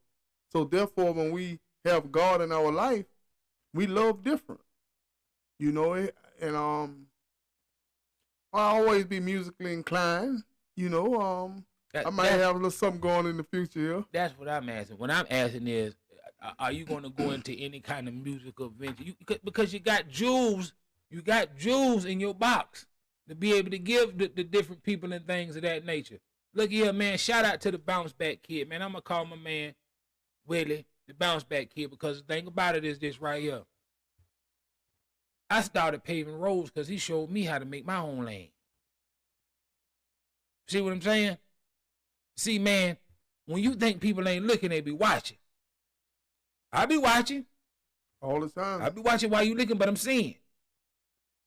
So therefore, when we have God in our life, we love different. You know, and I'll always be musically inclined. You know, I might have a little something going in the future here. That's what I'm asking. What I'm asking is, are you going to go into any kind of musical venture? Because you got jewels. You got jewels in your box to be able to give the different people and things of that nature. Look here, man. Shout out to the Bounce Back Kid, man. I'm going to call my man Willie the Bounce Back Kid because the thing about it is this right here. I started paving roads because he showed me how to make my own lane. See what I'm saying? See, man, when you think people ain't looking, they be watching. I be watching. All the time. I be watching while you looking, but I'm seeing.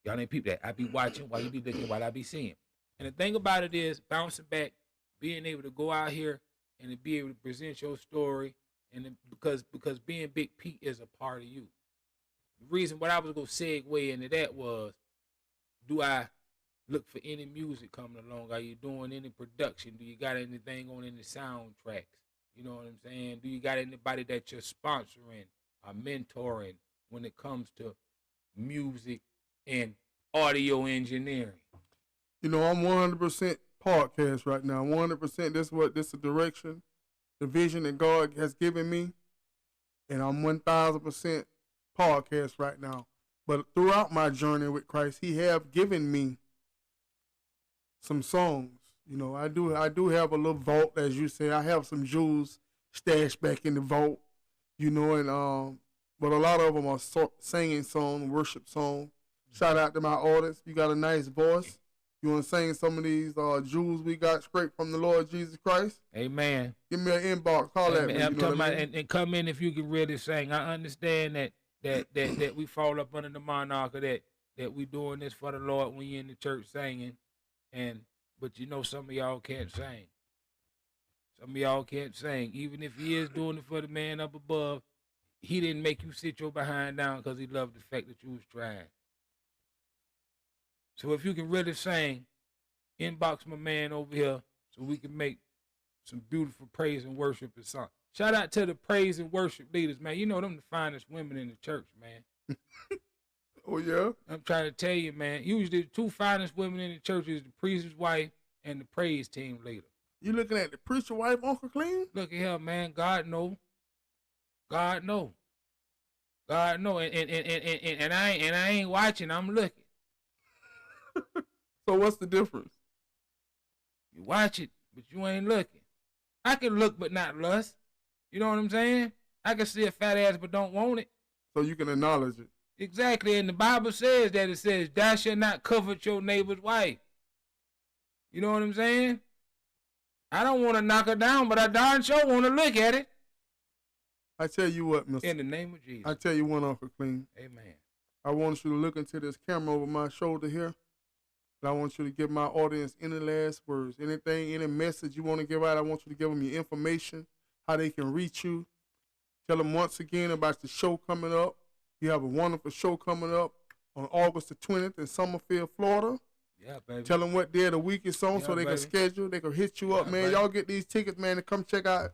Y'all ain't peep that. I be watching while you be looking, while I be seeing. And the thing about it is, bouncing back, being able to go out here and to be able to present your story, and because being Big Pete is a part of you. The reason what I was going to segue into that was, do I look for any music coming along? Are you doing any production? Do you got anything on any soundtracks? You know what I'm saying? Do you got anybody that you're sponsoring or mentoring when it comes to music and audio engineering? You know, I'm 100% podcast right now. 100%. This is the direction, the vision that God has given me, and I'm 1,000% podcast right now. But throughout my journey with Christ, He have given me some songs. You know, I do have a little vault, as you say. I have some jewels stashed back in the vault. You know, and but a lot of them are singing song, worship song. Shout out to my artists. You got a nice voice. You want to sing some of these jewels we got straight from the Lord Jesus Christ? Amen. Give me an inbox. Call at me. I'm talking about, and come in if you can really sing. I understand that we fall up under the monarch of that we doing this for the Lord when you're in the church singing, but you know some of y'all can't sing. Some of y'all can't sing. Even if He is doing it for the man up above, He didn't make you sit your behind down because He loved the fact that you was trying. So if you can really sing, inbox my man over here so we can make some beautiful praise and worship and song. Shout out to the praise and worship leaders, man. You know them the finest women in the church, man. Oh, yeah? I'm trying to tell you, man. Usually the two finest women in the church is the preacher's wife and the praise team leader. You looking at the preacher wife, Uncle Clean? Look at her, man. God know. God know. God know. And I ain't watching. I'm looking. So what's the difference? You watch it, but you ain't looking. I can look but not lust. You know what I'm saying? I can see a fat ass but don't want it. So you can acknowledge it. Exactly. And the Bible says that. It says, thou shalt not covet your neighbor's wife. You know what I'm saying? I don't want to knock her down, but I darn sure want to look at it. I tell you what, Mr. In the name of Jesus. I tell you one, Uncle Clean. Amen. I want you to look into this camera over my shoulder here. And I want you to give my audience any last words, anything, any message you want to give out. I want you to give them your information, how they can reach you, Tell them once again about the show coming up. You have a wonderful show coming up on August the 20th in Summerfield, Florida. Yeah, baby. Tell them what day of the week it's on so they can schedule. They can hit you up, man. Baby. Y'all get these tickets, man, to come check out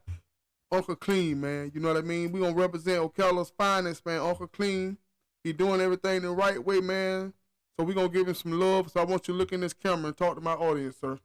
Uncle Clean, man. You know what I mean? We going to represent Ocala's finest, man, Uncle Clean. He doing everything the right way, man. So we going to give him some love. So I want you to look in this camera and talk to my audience, sir.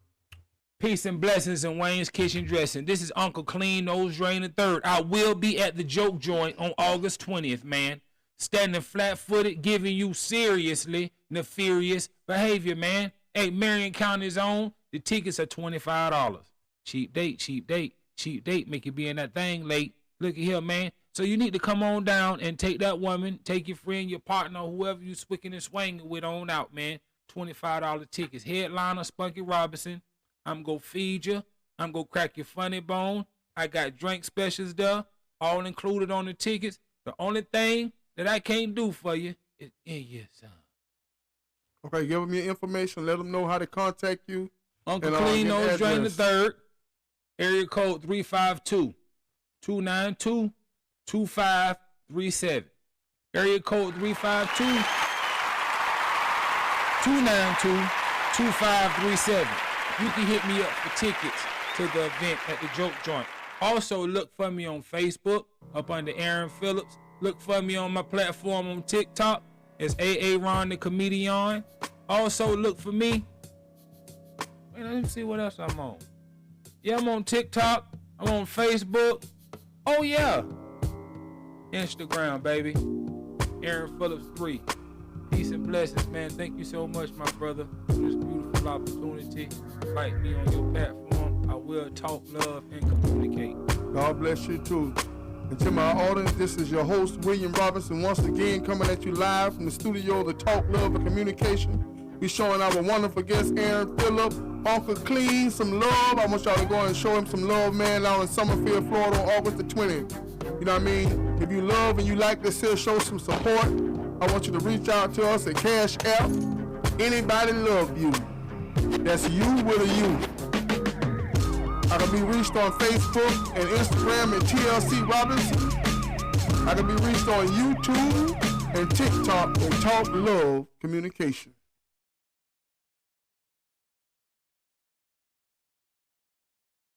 Peace and blessings in Wayne's Kitchen Dressing. This is Uncle Clean Nose Drain III. I will be at the Joke Joint on August 20th, man. Standing flat-footed, giving you seriously nefarious behavior, man. Hey, Marion County's own. The tickets are $25. Cheap date, cheap date, cheap date. Make you be in that thing late. Look at here, man. So you need to come on down and take that woman, take your friend, your partner, whoever you swicking and swinging with on out, man. $25 tickets. Headliner, Spunky Robinson. I'm going to feed you. I'm going to crack your funny bone. I got drink specials there, all included on the tickets. The only thing that I can't do for you is in your son. Okay, give them your information. Let them know how to contact you. Uncle Clean Nose Drain III, area code 352-292-2537. Area code 352-292-2537. You can hit me up for tickets to the event at the Joke Joint. Also, look for me on Facebook up under Aaron Phillips. Look for me on my platform on TikTok. It's AA Ron the Comedian. Also, look for me. Wait, let me see what else I'm on. Yeah, I'm on TikTok. I'm on Facebook. Oh, yeah. Instagram, baby. Aaron Phillips 3. Peace and blessings, man. Thank you so much, my brother, for this beautiful opportunity. Invite me on your platform. I will talk, love, and communicate. God bless you, too. And to my audience, this is your host, William Robinson, once again coming at you live from the studio of the Talk, Love, and Communication. We're showing our wonderful guest, Aaron Phillip, Uncle Clean, some love. I want y'all to go and show him some love, man, out in Summerfield, Florida on August the 20th. You know what I mean? If you love and you like to still show some support, I want you to reach out to us at Cash App. Anybody love you. That's you with a U. I can be reached on Facebook and Instagram at TLC Robinson. I can be reached on YouTube and TikTok at Talk Love Communication.